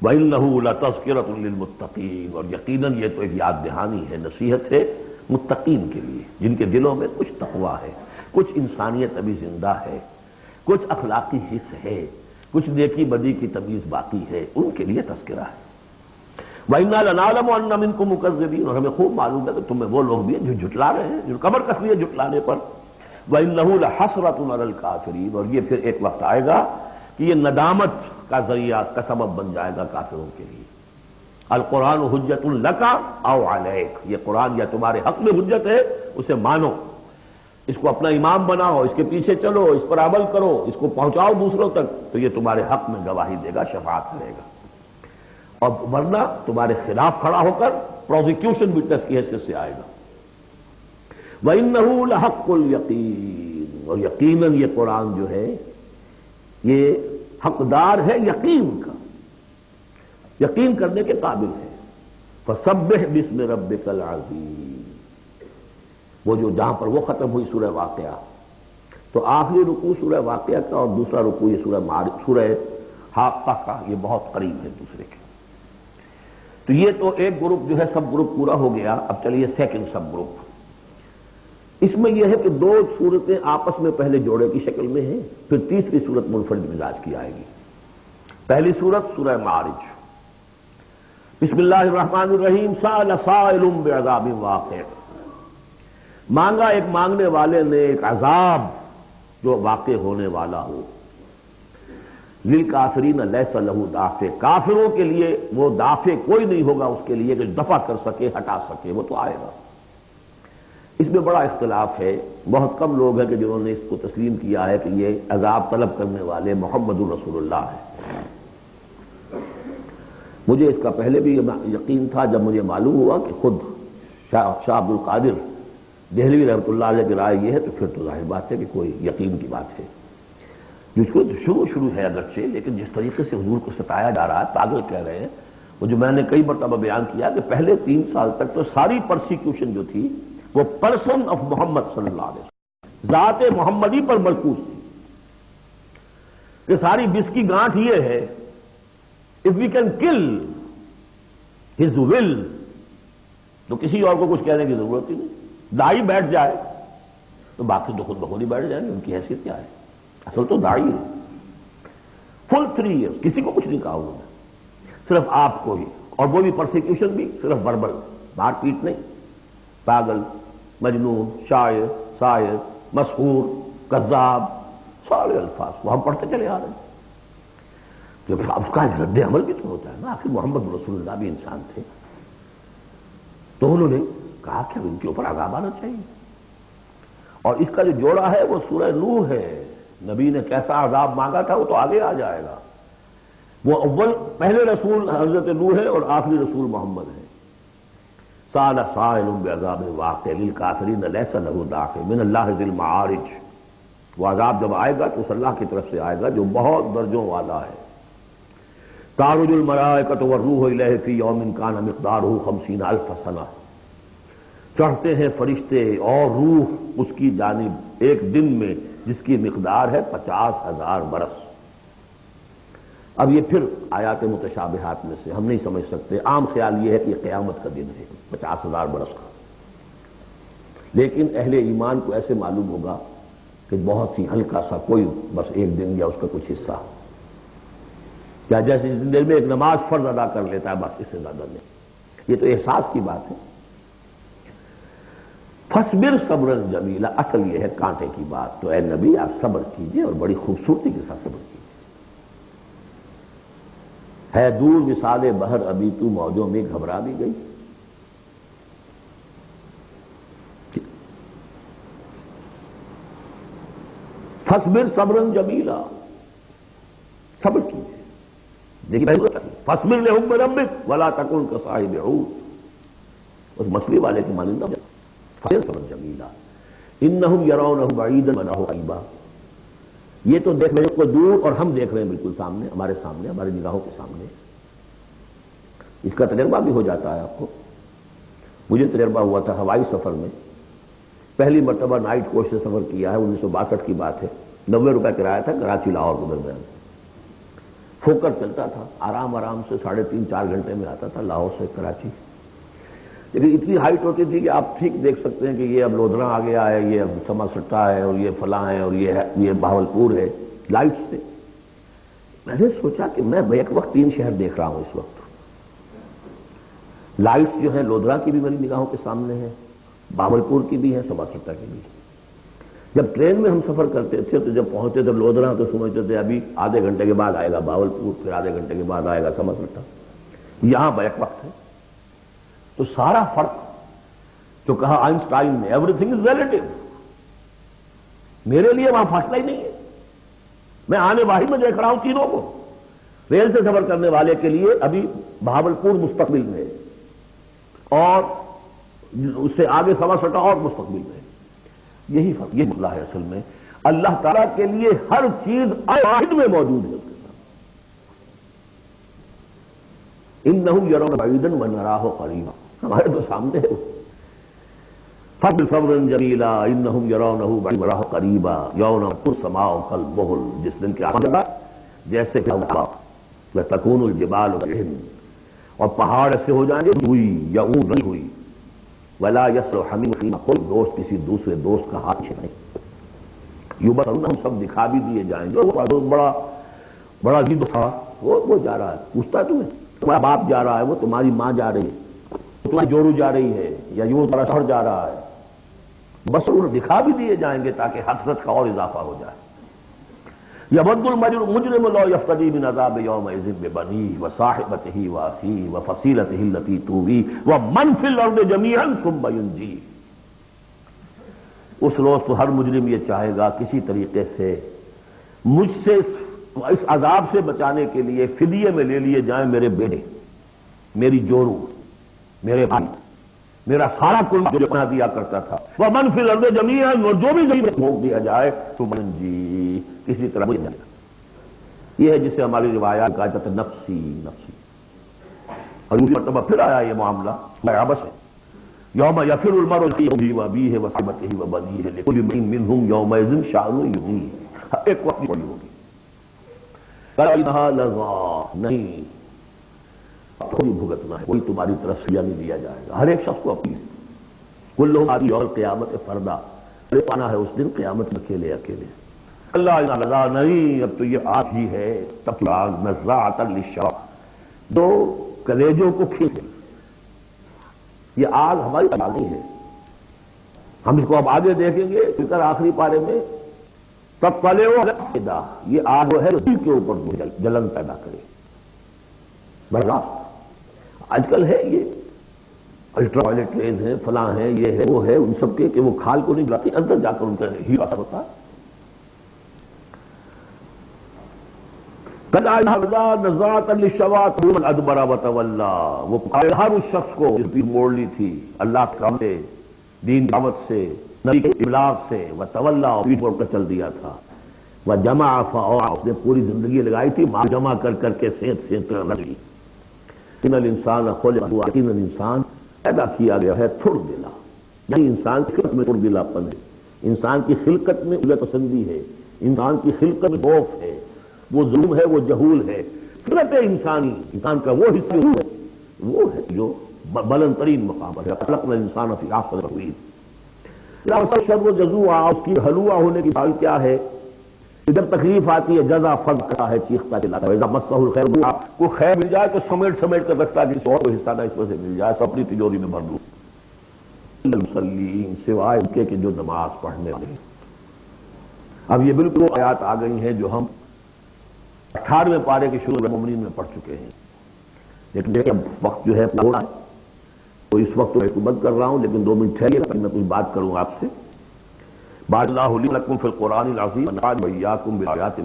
وَإِنَّهُ لَتَذْكِرَةٌ لِّلْمُتَّقِينَ، اور یقیناً یہ تو ایک یاد دہانی ہے، نصیحت ہے متقین کے لیے، جن کے دلوں میں کچھ تقویٰ ہے، کچھ انسانیت ابھی زندہ ہے، کچھ اخلاقی حس ہے، کچھ نیکی بدی کی تمیز باقی ہے، ان کے لیے تذکرہ ہے. وَإِنَّا لَنَعْلَمُ أَنَّ مِنكُم مُكَذِّبِينَ، اور ہمیں خوب معلوم ہے کہ تم میں وہ لوگ بھی ہیں جو جھٹلا رہے ہیں، جو کمر کس لیے جھٹلانے پر. وَإِنَّهُ لَحَسْرَةٌ عَلَى الْكَافِرِينَ، اور یہ پھر ایک وقت آئے گا کہ یہ ندامت کا ذریعہ کا سبب بن جائے گا کافروں کے لیے. القرآن حجت لک او علیک، یہ قرآن یا تمہارے حق میں حجت ہے، اسے مانو، اس کو اپنا امام بناؤ، اس کے پیچھے چلو، اس پر عمل کرو، اس کو پہنچاؤ دوسروں تک، تو یہ تمہارے حق میں گواہی دے گا، شفاعت کرے گا. اور ورنہ تمہارے خلاف کھڑا ہو کر پروزیکیوشن وٹنس کی حیثیت سے آئے گا. وَإِنَّهُ لَحَقُّ الْيَقِينِ، اور یقیناً یہ قرآن جو ہے یہ حقدار ہے یقین کا، یقین کرنے کے قابل ہے. فَسَبِّحْ بِاسْمِ رَبِّكَ الْعَظِيمِ، وہ جو جہاں پر وہ ختم ہوئی سورہ واقعہ، تو آخری رکوع سورہ واقعہ کا اور دوسرا رکوع یہ سورہ حاقہ کا، یہ بہت قریب ہے دوسرے کے. تو یہ تو ایک گروپ جو ہے سب گروپ پورا ہو گیا. اب چلیے سیکنڈ سب گروپ. اس میں یہ ہے کہ دو صورتیں آپس میں پہلے جوڑے کی شکل میں ہیں، پھر تیسری صورت منفرد مزاج کی آئے گی. پہلی صورت سورہ معارج. بسم اللہ الرحمن الرحیم. سأل سائل بعذاب واقع، مانگا ایک مانگنے والے نے ایک عذاب جو واقع ہونے والا ہو. للکافرین لیس لہ دافع، کافروں کے لیے وہ دافع کوئی نہیں ہوگا اس کے لیے کہ دفع کر سکے، ہٹا سکے، وہ تو آئے گا۔ اس میں بڑا اختلاف ہے، بہت کم لوگ ہیں کہ جنہوں نے اس کو تسلیم کیا ہے کہ یہ عذاب طلب کرنے والے محمد الرسول اللہ ہیں۔ مجھے اس کا پہلے بھی یقین تھا، جب مجھے معلوم ہوا کہ خود شاہ عبد القادر دہلوی رحمۃ اللہ علیہ کی رائے یہ ہے، تو پھر تو ظاہر بات ہے کہ کوئی یقین کی بات ہے۔ جس کو شروع ہے اگرچہ، لیکن جس طریقے سے حضور کو ستایا جا رہا ہے، پاگل کہہ رہے ہیں، وہ جو میں نے کئی مرتبہ بیان کیا کہ پہلے 3 سال تک تو ساری پرسیکیوشن جو تھی وہ پرسن آف محمد صلی اللہ علیہ وسلم، ذات محمدی پر مرکوز تھی، کہ ساری بس کی گانٹھ یہ ہے if we can kill his will تو کسی اور کو کچھ کہنے کی ضرورت ہی نہیں، داعی بیٹھ جائے تو باقی تو خود بخود ہی بیٹھ جائیں گے، ان کی حیثیت کیا ہے؟ اصل تو داعی ہے۔ فل 3 ایئرس کسی کو کچھ نہیں کہا انہوں نے، صرف آپ کو ہی، اور وہ بھی پرسیکیوشن بھی صرف وربل، مار پیٹ نہیں، پاگل، مجنون، شاعر، ساحر، مسحور، کذاب، سارے الفاظ وہ ہم پڑھتے چلے آ رہے ہیں۔ تو اس کا رد عمل بھی تو ہوتا ہے نا، آخر محمد رسول اللہ بھی انسان تھے۔ تو انہوں نے کہا کہ ان کے اوپر عذاب آنا چاہیے، اور اس کا جو جوڑا ہے وہ سورہ نوح ہے۔ نبی نے کیسا عذاب مانگا تھا وہ تو آگے آ جائے گا۔ وہ پہلے رسول حضرت نوح ہے اور آخری رسول محمد ہے۔ سأل سائل بعذاب واقع للکافرین لیس لہ دافع من اللہ ذی المعارج، وہ عذاب جب آئے گا تو اس اللہ کی طرف سے آئے گا جو بہت درجوں والا ہے۔ تعرج الملائکۃ والروح الیہ فی یوم کان مقدارہ 50,000 سنہ، چڑھتے ہیں فرشتے اور روح اس کی جانب ایک دن میں جس کی مقدار ہے 50,000 برس۔ اب یہ پھر آیات متشابہات میں سے ہم نہیں سمجھ سکتے، عام خیال یہ ہے کہ یہ قیامت کا دن ہے 50,000 برس کا، لیکن اہل ایمان کو ایسے معلوم ہوگا کہ بہت ہی ہلکا سا، کوئی بس ایک دن یا اس کا کچھ حصہ، کیا جیسے اس دن میں ایک نماز فرض ادا کر لیتا ہے، بس اس سے زیادہ نہیں۔ یہ تو احساس کی بات ہے۔ فصبر صبرا جمیلا، اصل یہ ہے کانٹے کی بات، تو اے نبی آپ صبر کیجئے اور بڑی خوبصورتی کے ساتھ صبر کیجئے۔ ہے دور وصال بحر ابھی تو موجوں میں گھبرا بھی گئی، فصبر صبرا جمیلا، صبر کیجئے۔ دیکھیے فصبر لحکم ربک ولا تکن کصاحب حوت، اس مچھلی والے کی مانندہ فصبر صبرا جمیلا انہم یرونہ بعیدا ونراہ قریبا، یہ تو دیکھ رہے ہیں کو دور اور ہم دیکھ رہے ہیں بالکل سامنے، ہمارے سامنے، ہماری نگاہوں کے سامنے۔ اس کا تجربہ بھی ہو جاتا ہے آپ کو۔ مجھے تجربہ ہوا تھا ہوائی سفر میں، پہلی مرتبہ نائٹ کوچ سے سفر کیا ہے، 1962 کی بات ہے، 90 روپے کرایہ تھا کراچی لاہور کے درمیان، فوکر چلتا تھا، آرام آرام سے 3.5-4 گھنٹے میں آتا تھا لاہور سے کراچی، لیکن اتنی ہائٹ ہوتی تھی کہ آپ ٹھیک دیکھ سکتے ہیں کہ یہ اب لودھرا آ گیا ہے، یہ اب سما سٹا ہے، اور یہ فلاں ہے، اور یہ بہاولپور ہے، لائٹ سے۔ میں نے سوچا کہ میں بیک وقت 3 شہر دیکھ رہا ہوں اس وقت، لائٹس جو ہیں لودھرا کی بھی میری نگاہوں کے سامنے ہیں، بہاولپور کی بھی ہے، سما سٹا کی بھی ہے۔ جب ٹرین میں ہم سفر کرتے تھے تو جب پہنچتے تھے لودھرا تو سمجھتے تھے ابھی آدھے گھنٹے کے بعد آئے گا بہاولپور، پھر آدھے گھنٹے کے بعد آئے گا سما سٹا، یہاں بیک وقت ہے۔ تو سارا فرق جو کہا آئنسٹائن نے، ایوری تھنگ از ریلیٹو، میرے لیے وہاں فاصلہ ہی نہیں ہے، میں آنے واحد میں دیکھ رہا ہوں تینوں کو۔ ریل سے سفر کرنے والے کے لیے ابھی بہاولپور مستقبل میں، اور اس سے آگے سما سٹا اور مستقبل میں، یہی فرق، یہ مسئلہ ہے اصل میں۔ اللہ تعالیٰ کے لیے ہر چیز واحد میں موجود ہے، اس کے ساتھ انہم یرون بعیدا ونراہ قریبا، ہمارے تو سامنے ہے۔ فصبر صبرا جمیلا انہم یرونہ بعیدا ونراہ قریبا یوم تکون السماء کالمہل، جس دن کے آسمان جیسے وتکون الجبال کالعہن، اور پہاڑ ایسے ہو جائیں گے ہوئی یا اون نہیں ہوئی، ولا یصلح حمیم فیما، کوئی دوست کسی دوسرے دوست کا ہاتھ چھینیں، یبصرون، ہم سب دکھا بھی دیے جائیں گے۔ وہ بڑا عجیب تھا، وہ جا رہا ہے، پوچھتا ہے تمہارا باپ جا رہا ہے، وہ تمہاری ماں جا رہی ہے، تمہاری جورو جا رہی ہے، یا یوں تمہارا شوہر جا رہا ہے، بس انہیں دکھا بھی دیے جائیں گے تاکہ حسرت کا اور اضافہ ہو جائے۔ یود المجرم لو یفتدی من عذاب یومئذ ببنیہ وصاحبتہ واخیہ وفصیلتہ التی تؤویہ ومن فی الارض جمیعا ثم ینجیہ۔ اس روز تو ہر مجرم یہ چاہے گا کسی طریقے سے مجھ سے اس عذاب سے بچانے کے لیے فدیے میں لے لیے جائیں میرے بیٹے، میری جورو، میرے بھائی، میرا سارا کل جو بنا دیا کرتا تھا، ومن فی الارض جمیعا، اور جو بھی زمین میں پھونک دیا جائے تو جی کسی طرح مجھ جائے گا۔ یہ ہے جسے ہماری روایات کہا جاتا ہے نفسی نفسی۔ اور دوسری مرتبہ پھر آیا یہ معاملہ عبس ہے، یوم یفر المرء من اخیہ وابیہ وصاحبتہ وبنیہ لکل امرئ منہم یومئذ شأن یغنیہ۔ ایک وقت پڑی ہوگی نہیں خود ہی بھگتنا ہے، کوئی تمہاری طرف سے نہیں دیا جائے گا، ہر ایک شخص کو اپنی کلہم آتی یوم القیامت فردا، پانا ہے اس دن قیامت میں اکیلے اکیلے۔ اللہ نہیں، اب تو یہ آگ ہی ہے، تب آگ نزاعۃ للشوا، جو کلیجوں کو کھینچے۔ یہ آگ ہماری آگ نہیں ہے، ہم اس کو اب آگے دیکھیں گے فکر آخری پارے میں، تب پلے ہو یہ آگ ہے دل کے اوپر جلن پیدا کرے۔ برداشت آج کل ہے یہ الٹرا وائلٹ ریز ہیں، فلاں ہیں، یہ ہے وہ ہے، ان سب کے کہ وہ کھال کو نہیں جلاتی، اندر جا کر ان کا ہی اثر ہوتا ہے۔ نزاعۃ للشوا من ادبر وتولی، وہ ہر اس شخص کو جس بھی موڑ لی تھی اللہ کے کام سے، دین دعوت سے، نبی کے ابلاغ سے، وتولی، پیٹ موڑ کر چل دیا تھا، وجمع فاوعى، اس نے پوری زندگی لگائی تھی مال جمع کر کر کے سینت سینت رکھ لی۔ ان الانسان خلق ہوا، ان الانسان پیدا کیا گیا ہے تھوڑ دلا، یعنی انسان کی خلقت میں تھوڑ دلا پن ہے، انسان کی خلقت میں الہ پسندی ہے، انسان کی خلقت میں خوف ہے، وہ ظلم ہے، وہ جہول ہے۔ فطرت انسانی، انسان کا وہ حصہ ہے، وہ ہے جو بلند ترین مقام پر ہے، خلقنا الانسان فی احسن تقویم۔ شر و جزوع، اس کی حلوہ ہونے کی حال کیا ہے؟ جب تکلیف آتی ہے جزا فض کرتا ہے، چیختا چلاتا ہے، مسہ الخیر، کوئی خیر مل جائے تو سمیٹ سمیٹ کر رکھتا ہے، کسی اور کو حصہ نہ اس میں سے مل جائے، سب اپنی تجوری میں بھر دوں۔ المصلین، سوائے ان کے کہ جو نماز پڑھنے والے ہیں۔ اب یہ بالکل آیات آ گئی ہیں جو ہم 18ویں پارے کے شروع مومنین میں پڑھ چکے ہیں، لیکن اب وقت جو ہے پورا ہے تو اس وقت میں بند کر رہا ہوں، لیکن 2 منٹ ٹھہریے میں کچھ بات کروں آپ سے۔ بارک اللہ لی ولکم فی القرآن العظیم ونفعني وإياكم بالآیات